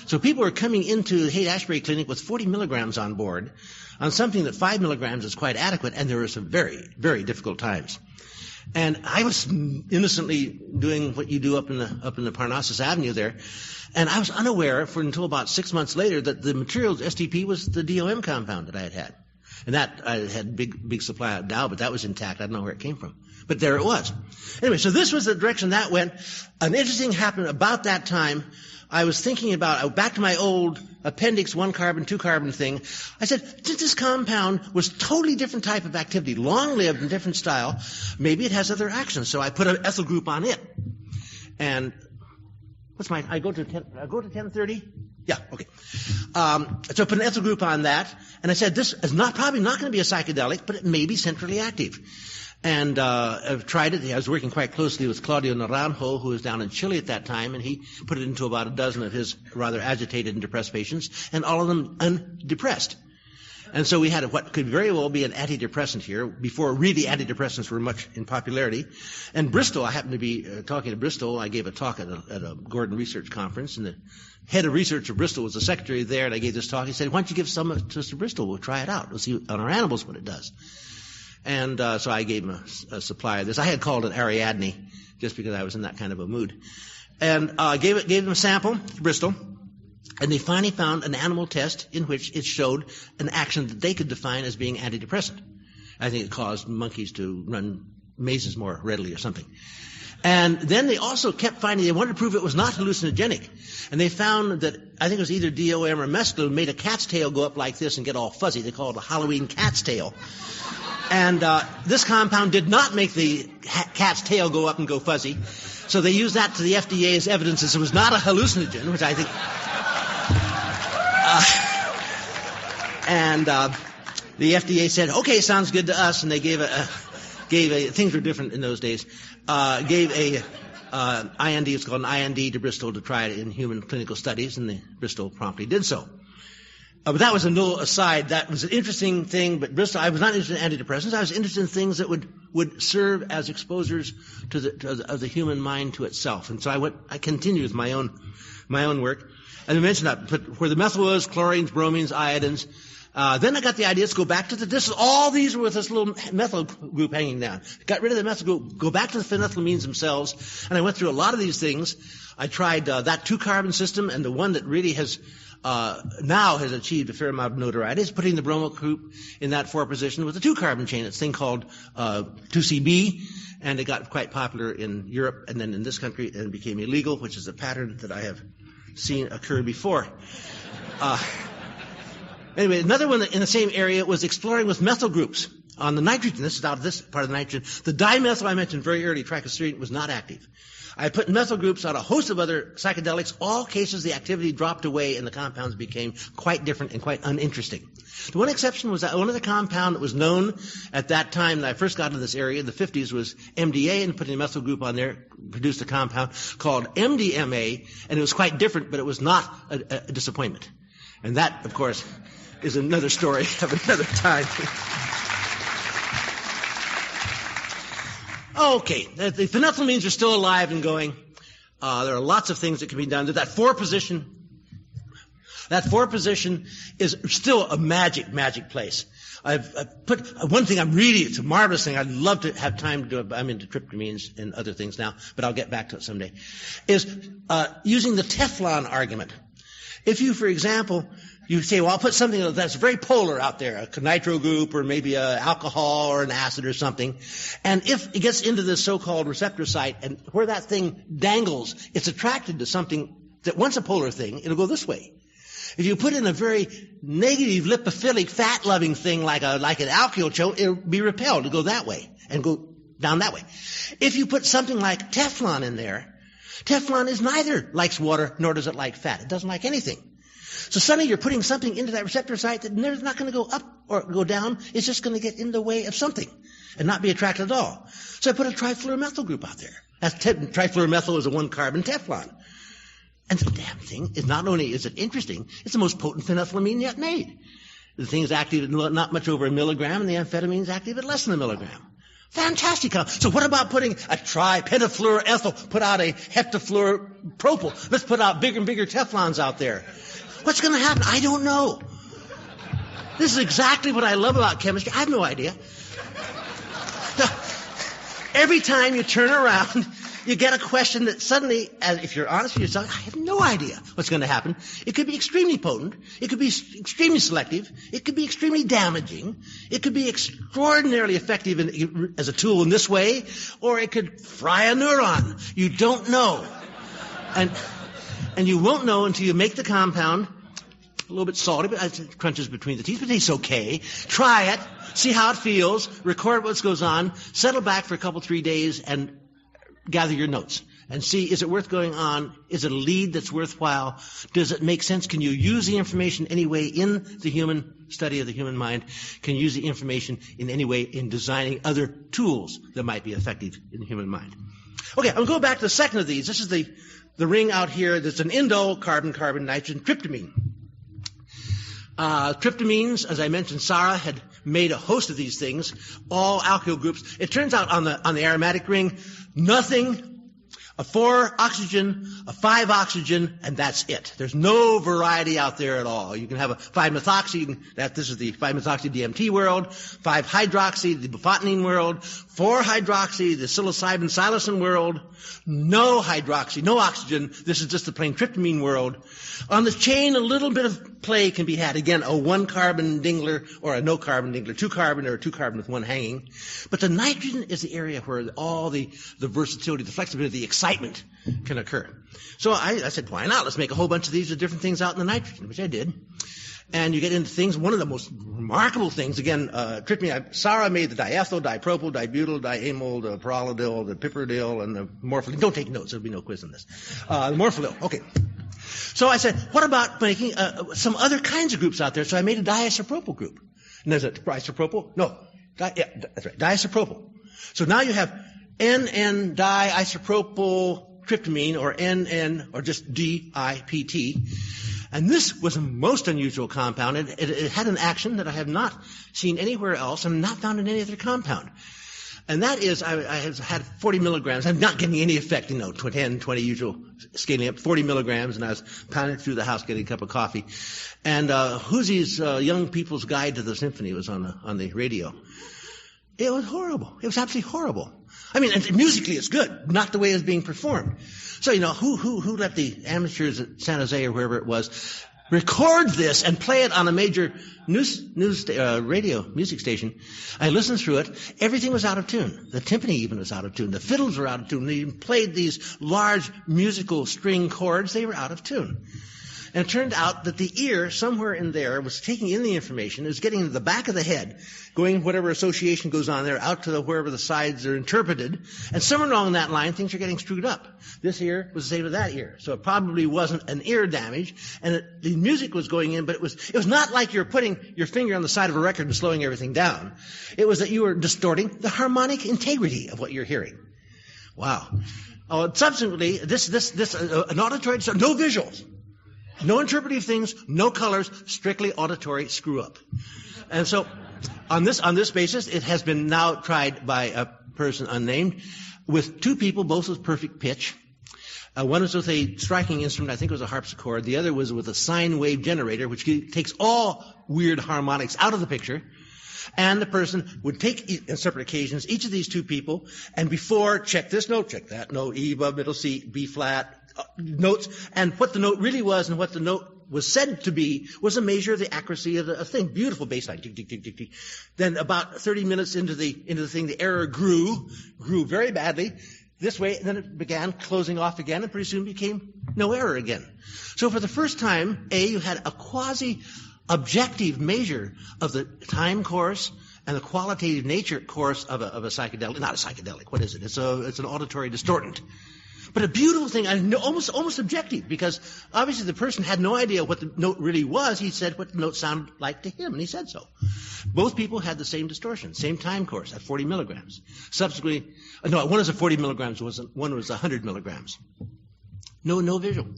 So people were coming into the Haight-Ashbury Clinic with 40 milligrams on board on something that 5 milligrams is quite adequate, and there were some very, very difficult times. And I was innocently doing what you do up in the Parnassus Avenue there, and I was unaware until about 6 months later that the materials STP was the DOM compound that I had had. And that I had big supply of Dow, but that was intact. I don't know where it came from. But there it was. Anyway, so this was the direction that went. An interesting happened about that time. I was thinking about, back to my old appendix 1-carbon, 2-carbon thing. I said, since this compound was totally different type of activity, long-lived and different style, maybe it has other actions. So I put an ethyl group on it. And I go to 1030? Yeah, okay. So I put an ethyl group on that, and I said, this is probably not going to be a psychedelic, but it may be centrally active. And I've tried it. I was working quite closely with Claudio Naranjo, who was down in Chile at that time, and he put it into about a dozen of his rather agitated and depressed patients, and all of them undepressed. And so we had what could very well be an antidepressant here, before really antidepressants were much in popularity. And Bristol, I happened to be talking to Bristol. I gave a talk at a Gordon Research Conference, and the head of research of Bristol was the secretary there, and I gave this talk. He said, why don't you give some to Mr. Bristol? We'll try it out. We'll see on our animals what it does. And so I gave him a supply of this. I had called it Ariadne just because I was in that kind of a mood. And gave him a sample to Bristol. And they finally found an animal test in which it showed an action that they could define as being antidepressant. I think it caused monkeys to run mazes more readily or something. And then they also kept finding, they wanted to prove it was not hallucinogenic. And they found that, I think it was either DOM or mescaline, made a cat's tail go up like this and get all fuzzy. They called it a Halloween cat's tail. And this compound did not make the cat's tail go up and go fuzzy. So they used that to the FDA as evidence that it was not a hallucinogen, which I think... the FDA said, okay, sounds good to us. And they gave things were different in those days, gave a IND, it's called an IND to Bristol to try it in human clinical studies, and Bristol promptly did so. But that was a little aside. That was an interesting thing, but Bristol, I was not interested in antidepressants. I was interested in things that would serve as exposures of the human mind to itself. And so I continued with my own work. As I mentioned, I put where the methyl was, chlorines, bromines, iodines. Then I got the idea, let's go back to all these were with this little methyl group hanging down. Got rid of the methyl group, go back to the phenethylamines themselves, and I went through a lot of these things. I tried that 2-carbon system, and the one that really has now has achieved a fair amount of notoriety is putting the bromo group in that 4 position with a 2-carbon chain. It's a thing called 2CB, and it got quite popular in Europe and then in this country, and it became illegal, which is a pattern that I have seen occur before. Anyway, another one in the same area was exploring with methyl groups on the nitrogen. This is out of this part of the nitrogen. The dimethyl I mentioned very early, tricloserine, was not active. I put methyl groups on a host of other psychedelics. All cases, the activity dropped away and the compounds became quite different and quite uninteresting. The one exception was that one of the compound that was known at that time that I first got into this area, in the 50s, was MDA, and putting a methyl group on there produced a compound called MDMA, and it was quite different, but it was not a disappointment. And that, of course, is another story of another time. Okay, the phenethylamines are still alive and going. There are lots of things that can be done. That 4 position is still a magic place. I've put one thing it's a marvelous thing. I'd love to have time to do it, but I'm into tryptamines and other things now, but I'll get back to it someday, is using the Teflon argument. If you, for example, you say, well, I'll put something that's very polar out there, a nitro group or maybe an alcohol or an acid or something. And if it gets into this so-called receptor site and where that thing dangles, it's attracted to something that wants a polar thing, it'll go this way. If you put in a very negative lipophilic fat-loving thing like an alkyl CHO, it'll be repelled to go that way and go down that way. If you put something like Teflon in there, Teflon is neither likes water nor does it like fat. It doesn't like anything. So suddenly you're putting something into that receptor site that never not going to go up or go down. It's just going to get in the way of something and not be attracted at all. So I put a trifluoromethyl group out there. Trifluoromethyl is a 1-carbon Teflon. And the damn thing is not only is it interesting, it's the most potent phenethylamine yet made. The thing is active at not much over 1 milligram, and the amphetamine is active at less than 1 milligram. Fantastic. So what about putting a pentafluoroethyl, put out a heptafluoropropyl? Let's put out bigger and bigger Teflons out there. What's going to happen? I don't know. This is exactly what I love about chemistry. I have no idea. Every time you turn around, you get a question that suddenly, if you're honest with yourself, I have no idea what's going to happen. It could be extremely potent. It could be extremely selective. It could be extremely damaging. It could be extraordinarily effective as a tool in this way, or it could fry a neuron. You don't know. And you won't know until you make the compound, a little bit salty, but it crunches between the teeth, but it's okay. Try it, see how it feels, record what goes on, settle back for a couple, 3 days, and gather your notes. And see, is it worth going on? Is it a lead that's worthwhile? Does it make sense? Can you use the information any way in the human study of the human mind? Can you use the information in any way in designing other tools that might be effective in the human mind? Okay, I'm going to go back to the second of these. This is the ring out here that's an indole carbon nitrogen tryptamine. Tryptamines, as I mentioned, Sarah had made a host of these things, all alkyl groups. It turns out on the aromatic ring, nothing, a 4 oxygen, a 5 oxygen, and that's it. There's no variety out there at all. You can have a 5-methoxy, this is the 5-methoxy DMT world, 5-hydroxy, the bufotenine world, 4-hydroxy, the psilocybin psilocin world, no hydroxy, no oxygen. This is just the plain tryptamine world. On the chain, a little bit of play can be had. Again, a 1-carbon dingler or a no-carbon dingler, 2-carbon or a 2-carbon with 1 hanging. But the nitrogen is the area where all the versatility, the flexibility, the excitement can occur. So I said, why not? Let's make a whole bunch of these with different things out in the nitrogen, which I did. And you get into things, one of the most remarkable things, again, tryptamine, Sarah made the diethyl, dipropyl, dibutyl, diamyl, the pyrrolidil, the piperidil, and the morpholil. Don't take notes, there'll be no quiz on this. The morpholil, okay. So I said, what about making some other kinds of groups out there? So I made a diisopropyl group. And there's a isopropyl? No. Yeah, that's right. Diisopropyl. So now you have NN diisopropyl tryptamine, or NN, or just DIPT. And this was a most unusual compound. It had an action that I have not seen anywhere else and not found in any other compound. And that is, I have had 40 milligrams. I'm not getting any effect, 10, 20 usual scaling up, 40 milligrams, and I was pounding through the house getting a cup of coffee. And Hoosie's Young People's Guide to the Symphony was on the radio. It was horrible. It was absolutely horrible. I mean, and musically it's good, not the way it was being performed. So, who let the amateurs at San Jose or wherever it was record this and play it on a major radio music station? I listened through it. Everything was out of tune. The timpani even was out of tune. The fiddles were out of tune. They even played these large musical string chords. They were out of tune. And it turned out that the ear, somewhere in there, was taking in the information. It was getting to the back of the head, going whatever association goes on there, out to wherever the sides are interpreted. And somewhere along that line, things are getting screwed up. This ear was the same with that ear. So it probably wasn't an ear damage. And the music was going in, but it was not like you're putting your finger on the side of a record and slowing everything down. It was that you were distorting the harmonic integrity of what you're hearing. Wow. Subsequently, an auditory, so no visuals. No interpretive things, no colors, strictly auditory screw up. And so on this basis, it has been now tried by a person unnamed with two people, both with perfect pitch. One was with a striking instrument, I think it was a harpsichord. The other was with a sine wave generator, which takes all weird harmonics out of the picture. And the person would take, on separate occasions, each of these two people, and before, check this note, check that note, E above middle C, B flat, notes, and what the note really was and what the note was said to be was a measure of the accuracy of the thing. Beautiful bass line, tick, tick, tick, tick, tick. Then about 30 minutes into the thing, the error grew very badly this way, and then it began closing off again, and pretty soon became no error again. So for the first time, you had a quasi-objective measure of the time course and the qualitative nature course of a psychedelic. Not a psychedelic. What is it? It's an auditory distortant. But a beautiful thing, almost objective, because obviously the person had no idea what the note really was. He said what the note sounded like to him, and he said so. Both people had the same distortion, same time course at 40 milligrams. Subsequently, one was at 40 milligrams, one was 100 milligrams. No visual.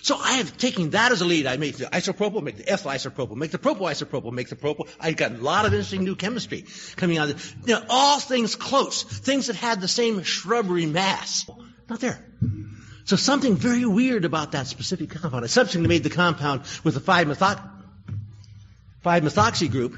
So I have taken that as a lead. I make the isopropyl, make the ethyl isopropyl, make the propyl isopropyl, make the propyl. I got a lot of interesting new chemistry coming out of it. All things close, things that had the same shrubbery mass. Not there. So something very weird about that specific compound. I subsequently made the compound with the 5-methoxy group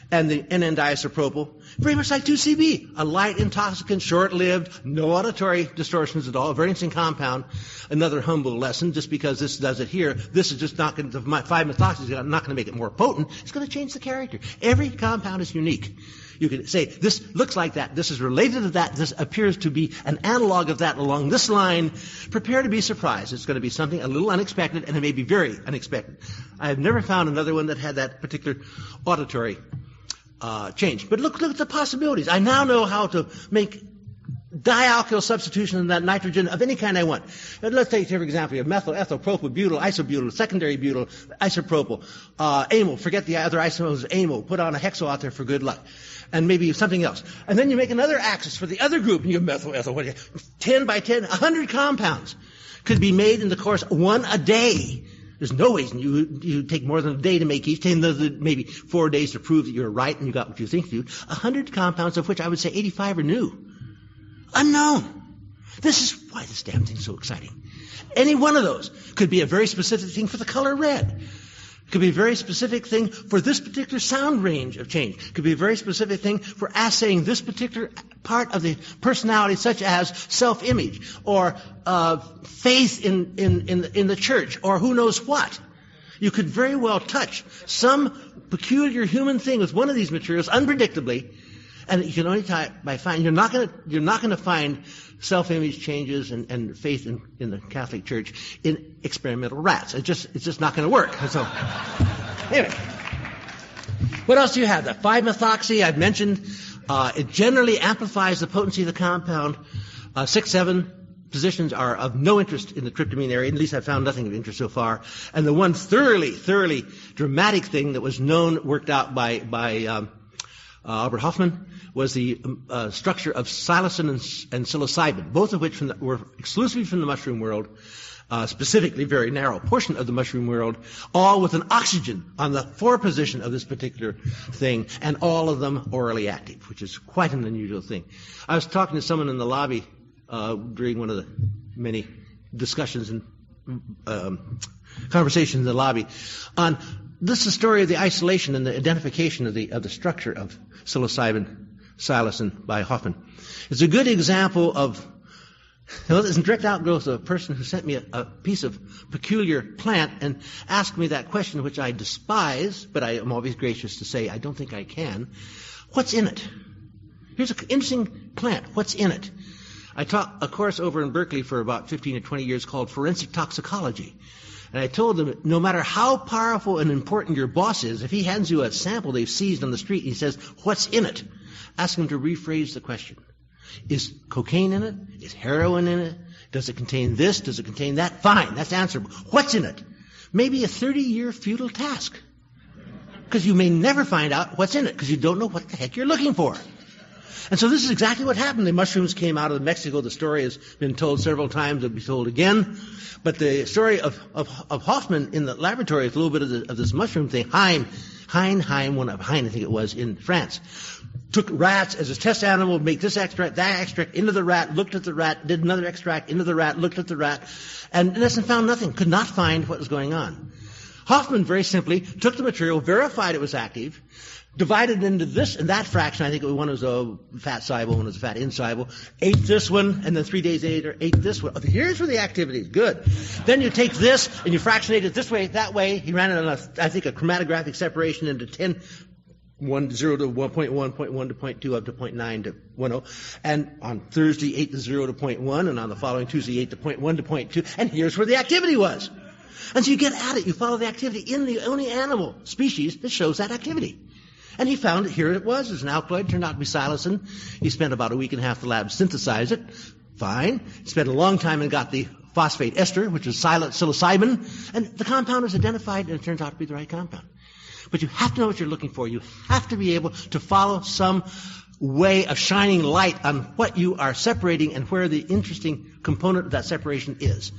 and the NN diisopropyl, very much like 2CB, a light intoxicant, short-lived, no auditory distortions at all, a very interesting compound. Another humble lesson, just because this does it here, this is just not going to, 5-methoxy is not going to make it more potent, it's going to change the character. Every compound is unique. You can say, this looks like that, this is related to that, this appears to be an analog of that along this line. Prepare to be surprised. It's going to be something a little unexpected, and it may be very unexpected. I have never found another one that had that particular auditory change. But look at the possibilities. I now know how to make dialkyl substitution of that nitrogen of any kind I want. Let's take, for example, you have methyl, ethyl, propyl, butyl, isobutyl, secondary butyl, isopropyl, amyl, forget the other isomers, amyl, put on a hexyl out there for good luck. And maybe something else. And then you make another axis for the other group, and you have methyl, ethyl, 10 by 10, 100 compounds could be made in the course one a day. There's no way you take more than a day to make each, maybe 4 days to prove that you're right and you got what you think you do. 100 compounds, of which I would say 85 are new. Unknown. This is why this damn thing's so exciting. Any one of those could be a very specific thing for the color red. Could be a very specific thing for this particular sound range of change. Could be a very specific thing for assaying this particular part of the personality, such as self-image or faith in the church or who knows what. You could very well touch some peculiar human thing with one of these materials unpredictably, and you can only tie it by finding. You're not going to find self-image changes and faith in the Catholic Church in experimental rats. It's just not going to work. So, anyway, what else do you have? The 5-methoxy I've mentioned. It generally amplifies the potency of the compound. 6, 7 positions are of no interest in the tryptamine area. At least I've found nothing of interest so far. And the one thoroughly dramatic thing that was worked out by Albert Hoffman was the structure of psilocin and psilocybin, both of which were exclusively from the mushroom world. specifically very narrow portion of the mushroom world, all with an oxygen on the fore position of this particular thing, and all of them orally active, which is quite an unusual thing. I was talking to someone in the lobby during one of the many discussions and conversations in the lobby on this is the story of the isolation and the identification of the structure of psilocybin by Hoffman. It's a good example of it's a direct outgrowth of a person who sent me a piece of peculiar plant and asked me that question, which I despise, but I am always gracious to say I don't think I can. What's in it? Here's an interesting plant. What's in it? I taught a course over in Berkeley for about 15 or 20 years called forensic toxicology. And I told them, no matter how powerful and important your boss is, if he hands you a sample they've seized on the street and he says, what's in it? Ask him to rephrase the question. Is cocaine in it? Is heroin in it? Does it contain this? Does it contain that? Fine, that's answerable. What's in it? Maybe a 30-year futile task. Because you may never find out what's in it, because you don't know what the heck you're looking for. And so this is exactly what happened. The mushrooms came out of Mexico. The story has been told several times. It'll be told again. But the story of Hoffman in the laboratory is a little bit of this mushroom thing. Hein, I think it was, in France, took rats as his test animal, make this extract, that extract, into the rat, looked at the rat, did another extract, into the rat, looked at the rat, and in essence found nothing, could not find what was going on. Hoffman very simply took the material, verified it was active, divided it into this and that fraction. I think one was a fat soluble, one was a fat insoluble. Ate this one, and then 3 days later ate this one. Oh, here's where the activity is. Good. Then you take this and you fractionate it this way, that way. He ran it on I think a chromatographic separation into 10, 0 to 1.1, 0.1 to 0.2, up to 0.9 to 1.0. And on Thursday, 8 to 0 to 0.1, and on the following Tuesday, 8 to 0.1 to 0.2. And here's where the activity was. And so you get at it. You follow the activity in the only animal species that shows that activity. And he found that here it was. It was an alkaloid. Turned out to be psilocin. He spent about a week and a half in the lab to synthesize it. Fine. He spent a long time and got the phosphate ester, which is psilocybin. And the compound was identified, and it turns out to be the right compound. But you have to know what you're looking for. You have to be able to follow some way of shining light on what you are separating and where the interesting component of that separation is.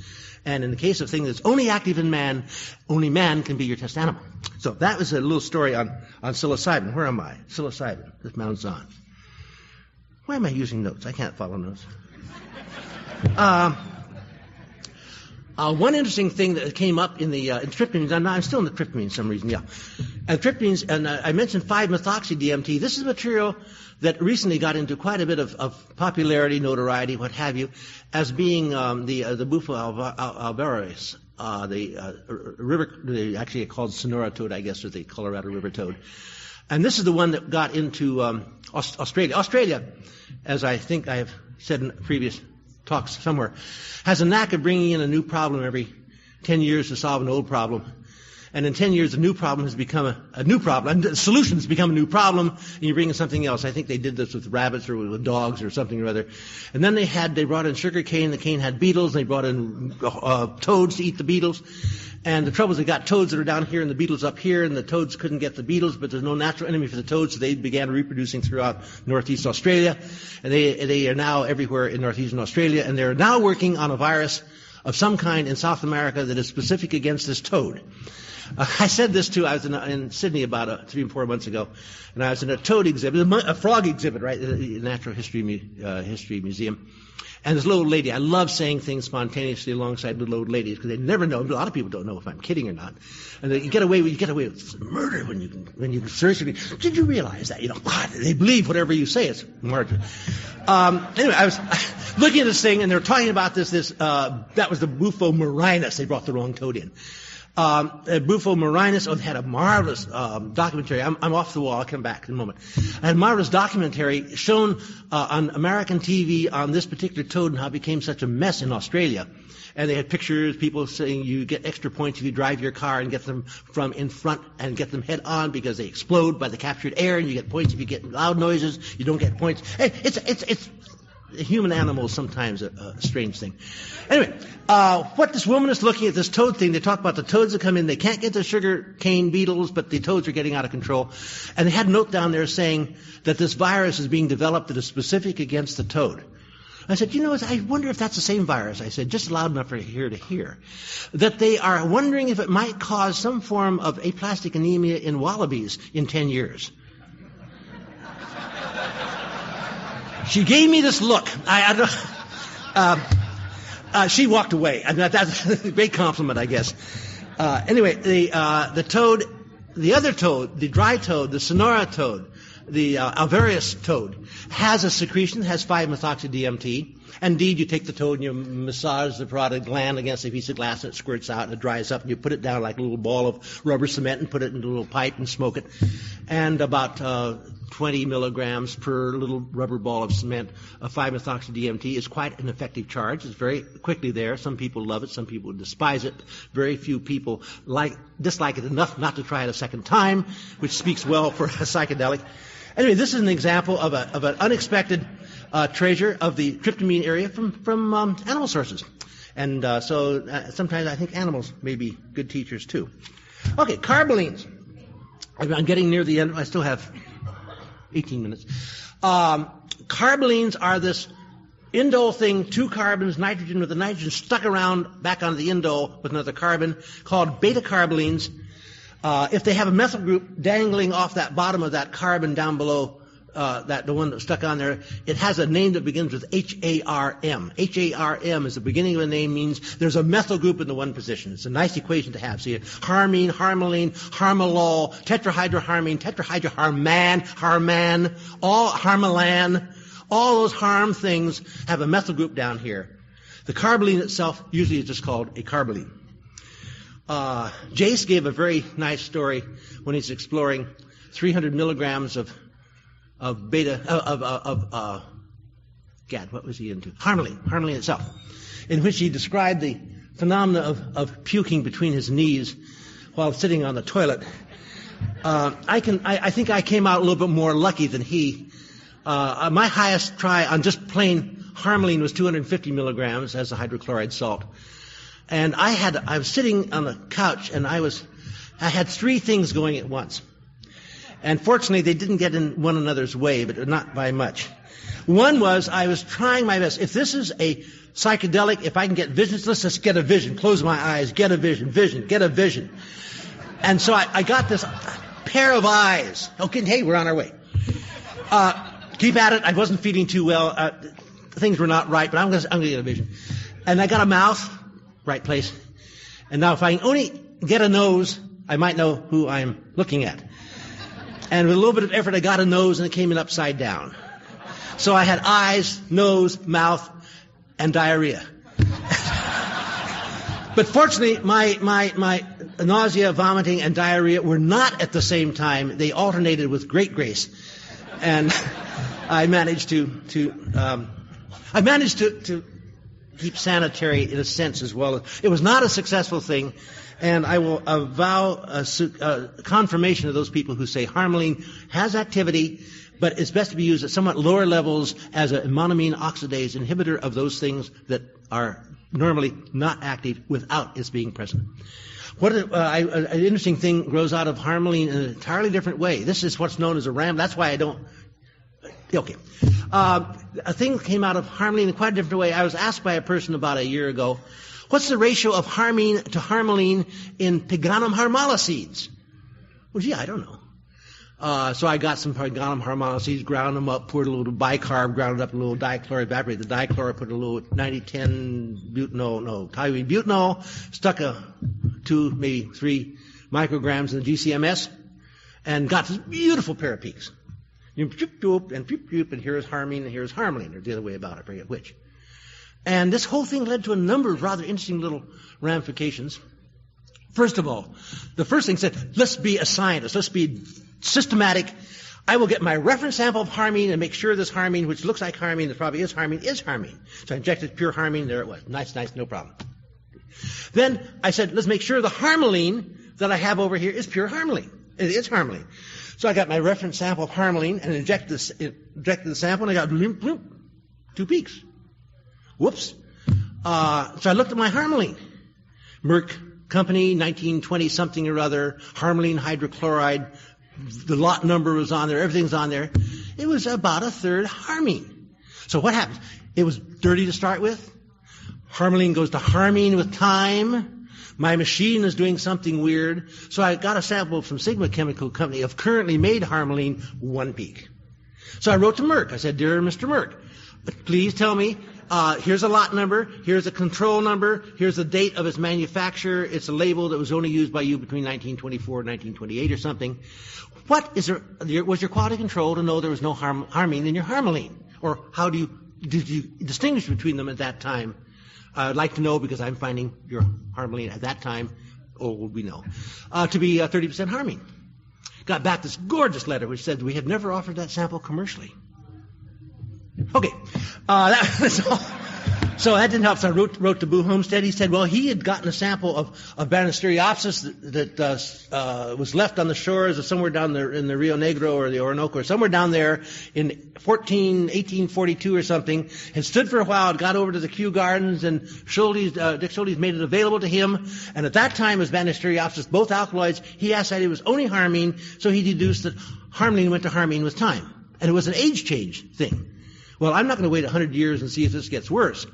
And in the case of things that's only active in man, only man can be your test animal. So that was a little story on psilocybin. Where am I? Psilocybin. This mountain's on. Why am I using notes? I can't follow notes. One interesting thing that came up in the in tryptamines, I'm still in the tryptamine for some reason, yeah. And tryptamines, and I mentioned 5-methoxy-DMT. This is a material that recently got into quite a bit of popularity, notoriety, what have you, as being the Bufo alvarius, actually called Sonora toad, I guess, or the Colorado River toad. And this is the one that got into Australia. Australia, as I think I have said in previous talks somewhere, has a knack of bringing in a new problem every 10 years to solve an old problem. And in 10 years, a new problem has become a new problem. And the solution has become a new problem, and you bring in something else. I think they did this with rabbits or with dogs or something or other. And then they brought in sugar cane. The cane had beetles. They brought in toads to eat the beetles. And the trouble is they got toads that are down here and the beetles up here, and the toads couldn't get the beetles, but there's no natural enemy for the toads, so they began reproducing throughout northeast Australia. And they are now everywhere in northeastern Australia, and they're now working on a virus of some kind in South America that is specific against this toad. I said this too. I was in Sydney about 3 or 4 months ago, and I was in a toad exhibit, a frog exhibit, right, the Natural History Museum. And this little old lady, I love saying things spontaneously alongside little old ladies because they never know. A lot of people don't know if I'm kidding or not. And you get away with murder when you seriously. Did you realize that? God, they believe whatever you say. It's murder. Anyway, I was looking at this thing, and they were talking about this. That was the Bufo marinus. They brought the wrong toad in. Bufo marinus had a marvelous documentary. I'm off the wall. I'll come back in a moment. I had a marvelous documentary shown on American TV on this particular toad and how it became such a mess in Australia. And they had pictures, people saying you get extra points if you drive your car and get them from in front and get them head on because they explode by the captured air, and you get points if you get loud noises. You don't get points. Hey, it's human animal is sometimes a strange thing. Anyway, what this woman is looking at, this toad thing, they talk about the toads that come in, they can't get the sugar cane beetles, but the toads are getting out of control. And they had a note down there saying that this virus is being developed that is specific against the toad. I said, I wonder if that's the same virus. I said, just loud enough for here to hear. That they are wondering if it might cause some form of aplastic anemia in wallabies in 10 years. She gave me this look. She walked away. And that's a great compliment, I guess. Anyway, the toad, the other toad, the dry toad, the Sonora toad, the alvarius toad, has a secretion, has 5-methoxy-DMT. Indeed, you take the toad and you massage the parotid gland against a piece of glass and it squirts out and it dries up and you put it down like a little ball of rubber cement and put it into a little pipe and smoke it. And about 20 milligrams per little rubber ball of cement of 5-methoxy-DMT is quite an effective charge. It's very quickly there. Some people love it. Some people despise it. Very few people dislike it enough not to try it a second time, which speaks well for a psychedelic. Anyway, this is an example of an unexpected treasure of the tryptamine area from animal sources. And so sometimes I think animals may be good teachers too. Okay, carbolines. I'm getting near the end. I still have 18 minutes. Carbolines are this indole thing, 2 carbons, nitrogen with the nitrogen stuck around back on the indole with another carbon, called beta-carbolines. If they have a methyl group dangling off that bottom of that carbon down below, the one that's stuck on there, it has a name that begins with HARM. HARM is the beginning of a name, means there's a methyl group in the one position. It's a nice equation to have. So you have harmine, harmaline, harmalol, tetrahydroharmine, harman, all harmalan. All those harm things have a methyl group down here. The carboline itself usually is just called a carboline. Jace gave a very nice story when he's exploring 300 milligrams of beta, what was he into? Harmaline itself, in which he described the phenomena of puking between his knees while sitting on the toilet. I think I came out a little bit more lucky than he. My highest try on just plain harmaline was 250 milligrams as a hydrochloride salt. And I was sitting on the couch and I had 3 things going at once. And fortunately they didn't get in one another's way, but not by much. One was I was trying my best. If this is a psychedelic, if I can get visions, let's just get a vision. Close my eyes, get a vision, get a vision. And so I got this pair of eyes. Okay, hey, we're on our way. Keep at it. I wasn't feeling too well. Things were not right, but I'm gonna get a vision. And I got a mouth. Right place. And now if I can only get a nose, I might know who I'm looking at. And with a little bit of effort, I got a nose and it came in upside down. So I had eyes, nose, mouth, and diarrhea. But fortunately, my nausea, vomiting, and diarrhea were not at the same time. They alternated with great grace. And I managed to keep sanitary in a sense as well. It was not a successful thing, and I will avow a confirmation of those people who say harmaline has activity, but it's best to be used at somewhat lower levels as a monoamine oxidase inhibitor of those things that are normally not active without its being present. An interesting thing grows out of harmaline in an entirely different way. This is what's known as a RAM. That's why I don't... Okay. A thing came out of harmaline in quite a different way. I was asked by a person about a year ago, what's the ratio of harmine to harmaline in Piganum harmala seeds? Well, gee, I don't know. So I got some Piganum harmala seeds, ground them up, poured a little bicarb, ground it up in a little dichlor, evaporated the dichlor, put a little 90-10 toluene butanol, stuck 2, maybe 3 micrograms in the GCMS, and got this beautiful pair of peaks. And here's harmine, and here's harmaline, or the other way about it, I forget which. And this whole thing led to a number of rather interesting little ramifications. First of all, the first thing said, let's be a scientist, let's be systematic. I will get my reference sample of harmine and make sure this harmine, which looks like harmine, that probably is harmine. So I injected pure harmine, there it was. Nice, no problem. Then I said, let's make sure the harmaline that I have over here is pure harmaline. It is harmaline. So I got my reference sample of harmaline and injected the sample, and I got 2 peaks. Whoops. So I looked at my harmaline. Merck Company, 1920 something or other, harmaline hydrochloride. The lot number was on there. Everything's on there. It was about a third harmine. So what happens? It was dirty to start with. Harmaline goes to harmine with time. My machine is doing something weird. So I got a sample from Sigma Chemical Company of currently made harmaline, 1 peak. So I wrote to Merck. I said, "Dear Mr. Merck, please tell me, here's a lot number, here's a control number, here's the date of its manufacture, it's a label that was only used by you between 1924 and 1928 or something. Was your quality control to know there was no harmine in your harmaline? Or did you distinguish between them at that time? I'd like to know because I'm finding your harmaline at that time, or would we know, to be 30% harmine." Got back this gorgeous letter which said we had never offered that sample commercially. Okay, that was all. So that didn't help. So I wrote to Boo Homestead. He said, well, he had gotten a sample of Banisteriopsis that was left on the shores of somewhere down there in the Rio Negro or the Orinoco or somewhere down there in 1842 or something. Had stood for a while, had got over to the Kew Gardens, and Dick Schultes made it available to him. And at that time, it was Banisteriopsis, both alkaloids. He asked that it was only harmine, so he deduced that harmaline went to harmine with time. And it was an age change thing. Well, I'm not going to wait 100 years and see if this gets worse.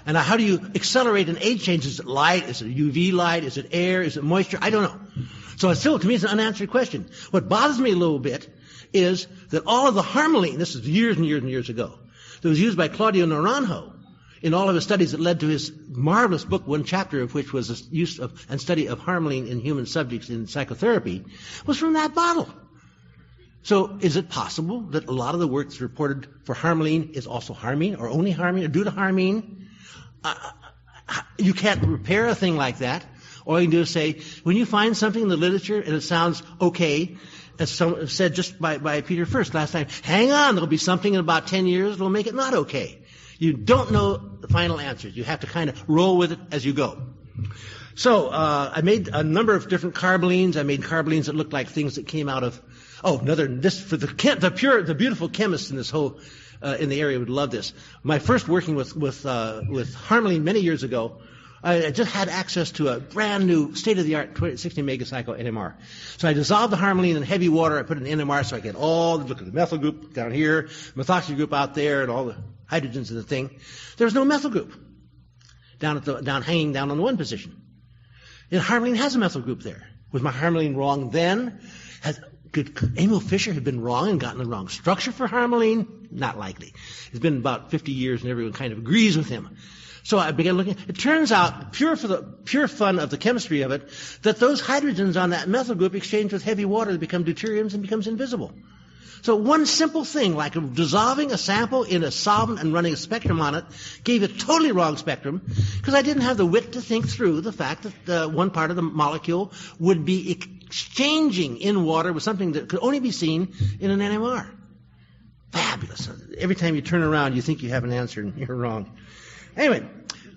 And how do you accelerate an age change? Is it light? Is it UV light? Is it air? Is it moisture? I don't know. So still, to me, it's an unanswered question. What bothers me a little bit is that all of the harmaline, this is years and years and years ago, that was used by Claudio Naranjo in all of his studies that led to his marvelous book, one chapter of which was the use of and study of harmaline in human subjects in psychotherapy, was from that bottle. So is it possible that a lot of the work that's reported for harmaline is also harmine or only harmine or due to harmine? You can't repair a thing like that. All you can do is say, when you find something in the literature and it sounds okay, as said just by Peter First last time, hang on, there'll be something in about 10 years that'll make it not okay. You don't know the final answers. You have to kind of roll with it as you go. So I made a number of different carbolines. I made carbolines that looked like things that came out of this for the beautiful chemists in this whole in the area would love this. My first working with harmaline many years ago, I just had access to a brand new state-of-the-art 60 megacycle NMR. So I dissolved the harmaline in heavy water. I put it in NMR so I get look at the methyl group down here, methoxy group out there, and all the hydrogens in the thing. There was no methyl group hanging down on the one position. And harmaline has a methyl group there. Was my harmaline wrong then? Could Emil Fischer have been wrong and gotten the wrong structure for harmaline? Not likely. It's been about 50 years and everyone kind of agrees with him. So I began looking. It turns out, pure fun of the chemistry of it, that those hydrogens on that methyl group exchange with heavy water to become deuteriums and becomes invisible. So one simple thing, like dissolving a sample in a solvent and running a spectrum on it, gave a totally wrong spectrum because I didn't have the wit to think through the fact that one part of the molecule would be exchanging in water with something that could only be seen in an NMR. Fabulous. Every time you turn around, you think you have an answer and you're wrong. Anyway,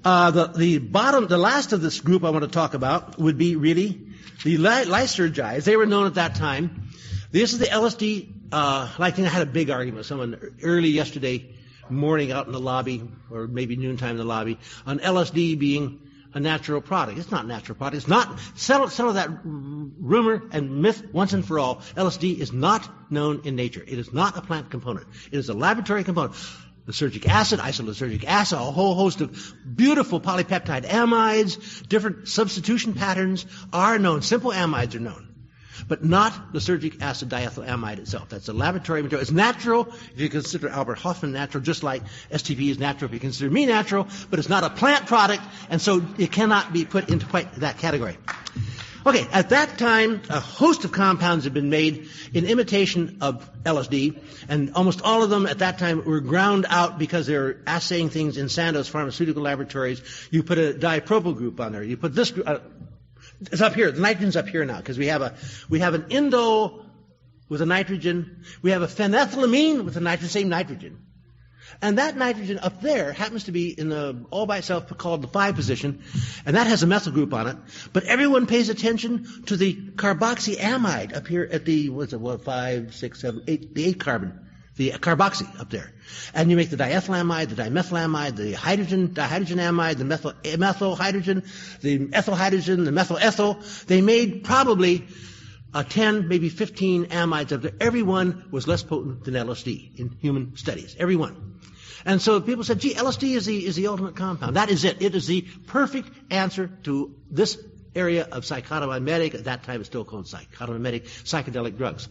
the last of this group I want to talk about would be really the lysergides. They were known at that time. This is the LSD. I had a big argument with someone early yesterday morning out in the lobby, or maybe noontime in the lobby, on LSD being a natural product. It's not a natural product. It's not. Settle that rumor and myth once and for all. LSD is not known in nature. It is not a plant component. It is a laboratory component. Lysergic acid, isolysergic acid, a whole host of beautiful polypeptide amides, different substitution patterns are known. Simple amides are known. But not lysergic acid diethylamide itself. That's a laboratory material. It's natural if you consider Albert Hoffman natural, just like STP is natural if you consider me natural, but it's not a plant product, and so it cannot be put into quite that category. Okay, at that time, a host of compounds had been made in imitation of LSD, and almost all of them at that time were ground out because they were assaying things in Sandoz pharmaceutical laboratories. You put a dipropyl group on there. You put this group. It's up here. The nitrogen's up here now because we have an indole with a nitrogen. We have a phenethylamine with the same nitrogen. And that nitrogen up there happens to be all by itself called the 5 position, and that has a methyl group on it. But everyone pays attention to the carboxyamide up here at the 5, 6, 7, 8, the 8 carbon. The carboxy up there. And you make the diethylamide, the dimethylamide, the dihydrogenamide, the methyl hydrogen, the ethyl hydrogen, the methyl ethyl. They made probably 10, maybe 15 amides of there. Every one was less potent than LSD in human studies. Every one. And so people said, gee, LSD is the ultimate compound. That is it. It is the perfect answer to this area of psychotomimetic, at that time it's still called psychotomimetic, psychedelic drugs.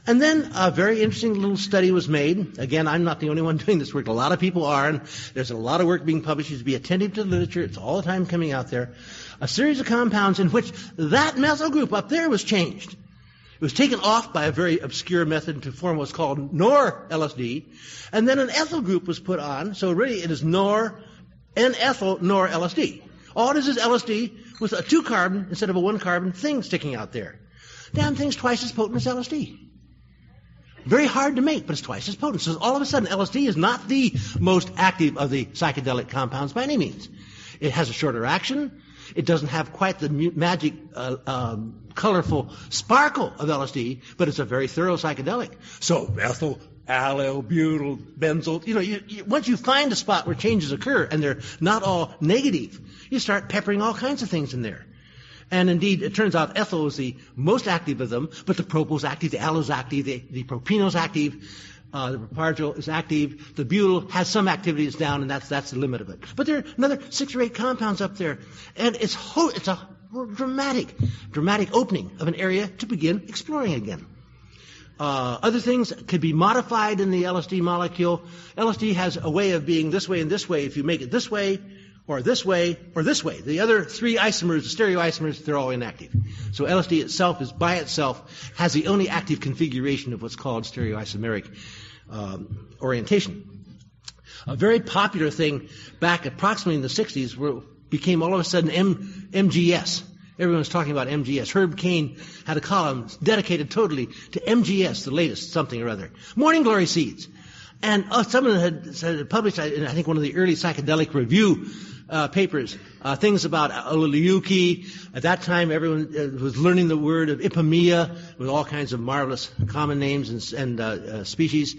And then a very interesting little study was made. Again, I'm not the only one doing this work. A lot of people are, and there's a lot of work being published. You should be attentive to the literature. It's all the time coming out there. A series of compounds in which that methyl group up there was changed. It was taken off by a very obscure method to form what's called nor-LSD, and then an ethyl group was put on, so really it is N-ethyl nor-LSD. All it is LSD with a 2-carbon instead of a 1-carbon thing sticking out there. Damn thing's twice as potent as LSD. Very hard to make, but it's twice as potent. So all of a sudden, LSD is not the most active of the psychedelic compounds by any means. It has a shorter action. It doesn't have quite the magic, colorful sparkle of LSD, but it's a very thorough psychedelic. So methyl, allyl, butyl, benzyl, once you find a spot where changes occur and they're not all negative, you start peppering all kinds of things in there. And indeed, it turns out ethyl is the most active of them, but the propyl's active, the allyl is active, the propanol's active, the propargyl is active, the butyl has some activity, it's down, and that's the limit of it. But there are another 6 or 8 compounds up there, and it's a dramatic opening of an area to begin exploring again. Other things could be modified in the LSD molecule. LSD has a way of being this way and this way if you make it this way, or this way, or this way. The other 3 isomers, the stereoisomers, they're all inactive. So LSD itself is by itself, has the only active configuration of what's called stereoisomeric orientation. A very popular thing back approximately in the 60s became all of a sudden MGS. Everyone was talking about MGS. Herb Cain had a column dedicated totally to MGS, the latest something or other. Morning Glory seeds. And someone had published, I think, one of the early psychedelic review papers, things about Oleuki. At that time, everyone was learning the word of Ipomoea with all kinds of marvelous common names and species.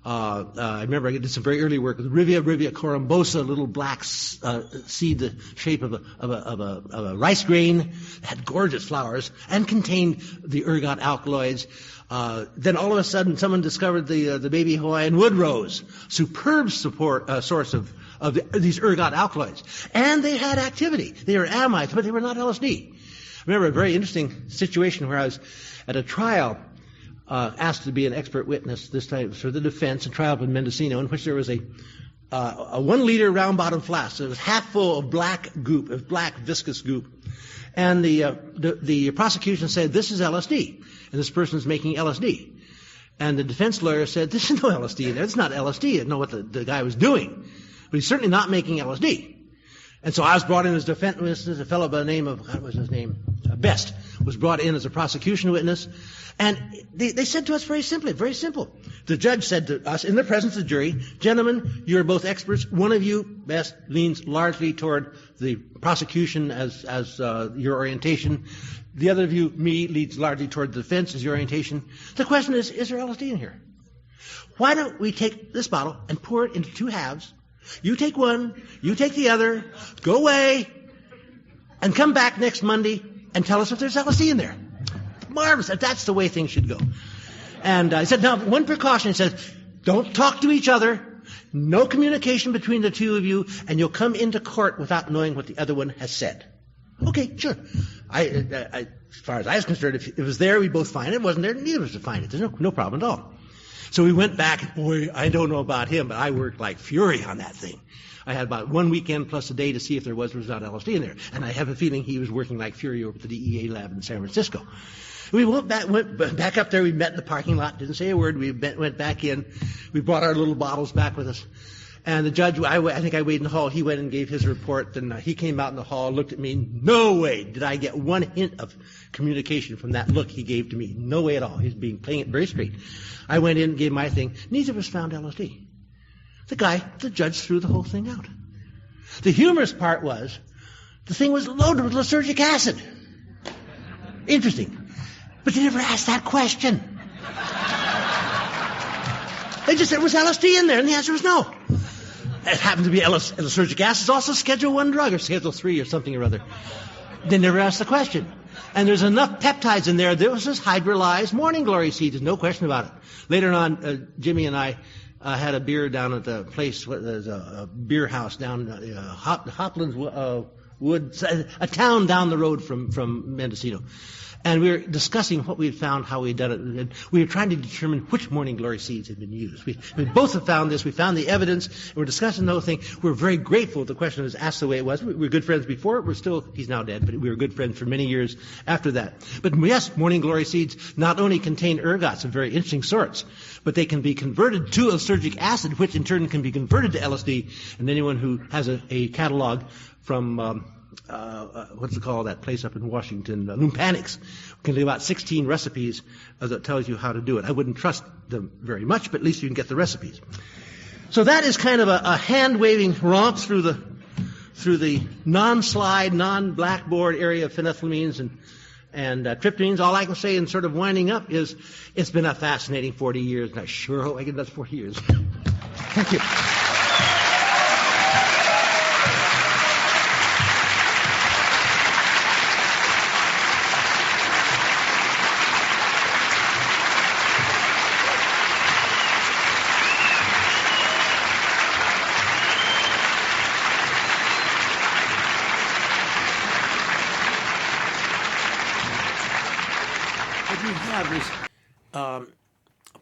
I remember I did some very early work with Rivia corymbosa, a little black seed the shape of a rice grain, had gorgeous flowers, and contained the ergot alkaloids. Then all of a sudden, someone discovered the baby Hawaiian wood rose, superb source of these ergot alkaloids. And they had activity. They were amides, but they were not LSD. I remember a very interesting situation where I was at a trial, asked to be an expert witness, this time for the defense, a trial in Mendocino, in which there was a 1-liter round-bottom flask. So it was half full of black goop, of black viscous goop. And the prosecution said, this is LSD, and this person is making LSD. And the defense lawyer said, there's no LSD in there. It's not LSD. I didn't know what the guy was doing. But he's certainly not making LSD. And so I was brought in as defense witness. A fellow by the name of, what was his name? Best was brought in as a prosecution witness. And they said to us very simply, very simple. The judge said to us in the presence of the jury, gentlemen, you're both experts. One of you, Best, leans largely toward the prosecution as your orientation. The other of you, me, leads largely toward the defense as your orientation. The question is there LSD in here? Why don't we take this bottle and pour it into 2 halves? You take one, you take the other, go away, and come back next Monday and tell us if there's LSD in there. Marvelous. That's the way things should go. And I said, now, one precaution. He says, don't talk to each other. No communication between the 2 of you, and you'll come into court without knowing what the other one has said. Okay, sure. As far as I was concerned, if it was there, we'd both find it. If it wasn't there, neither of us would find it. There's no problem at all. So we went back. Boy, I don't know about him, but I worked like fury on that thing. I had about 1 weekend plus a day to see if there was not LSD in there. And I have a feeling he was working like fury over at the DEA lab in San Francisco. We went back up there. We met in the parking lot. Didn't say a word. We went back in. We brought our little bottles back with us. And the judge, I think I waited in the hall. He went and gave his report. And he came out in the hall, looked at me. No way did I get one hint of communication from that look he gave to me. No way at all. He was playing it very straight. I went in and gave my thing. Neither of us found LSD. The judge threw the whole thing out. The humorous part was, the thing was loaded with lysergic acid. Interesting. But they never asked that question. They just said, was LSD in there? And the answer was no. It happened to be lysergic acid. It's also Schedule 1 drug, or Schedule 3, or something or other. They never asked the question. And there's enough peptides in there. There was this hydrolyzed morning glory seed. There's no question about it. Later on, Jimmy and I had a beer down at the place. There's a beer house down Hoplands Woods, a town down the road from Mendocino. And we were discussing what we had found, how we had done it. And we were trying to determine which morning glory seeds had been used. We both have found this. We found the evidence. And we're discussing the whole thing. We're very grateful the question was asked the way it was. We were good friends before. He's now dead, but we were good friends for many years after that. But yes, morning glory seeds not only contain ergots of very interesting sorts, but they can be converted to lysergic acid, which in turn can be converted to LSD. And anyone who has a catalog from what's it called, that place up in Washington, Lumpanics, can do about 16 recipes that tells you how to do it. I wouldn't trust them very much, but at least you can get the recipes. So that is kind of a hand-waving romp through the non-slide, non-blackboard area of phenethylamines and tryptamines. All I can say in sort of winding up is it's been a fascinating 40 years, and I sure hope I get another 40 years. Thank you.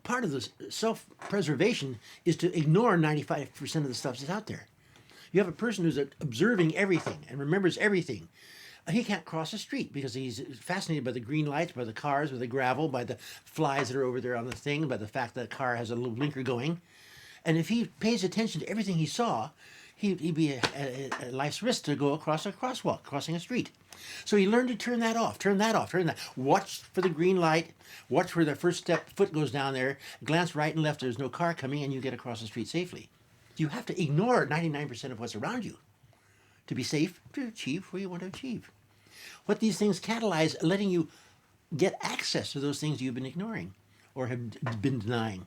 Part of the self-preservation is to ignore 95% of the stuff that's out there. You have a person who's observing everything and remembers everything. He can't cross the street because he's fascinated by the green lights, by the cars, by the gravel, by the flies that are over there on the thing, by the fact that the car has a little blinker going. And if he pays attention to everything he saw, he'd be at life's risk to go across a crosswalk, crossing a street. So he learned to turn that off, turn that. Watch for the green light, watch where the first foot goes down there, glance right and left, there's no car coming, and you get across the street safely. You have to ignore 99% of what's around you to be safe, to achieve what you want to achieve. What these things catalyze, letting you get access to those things you've been ignoring or have been denying.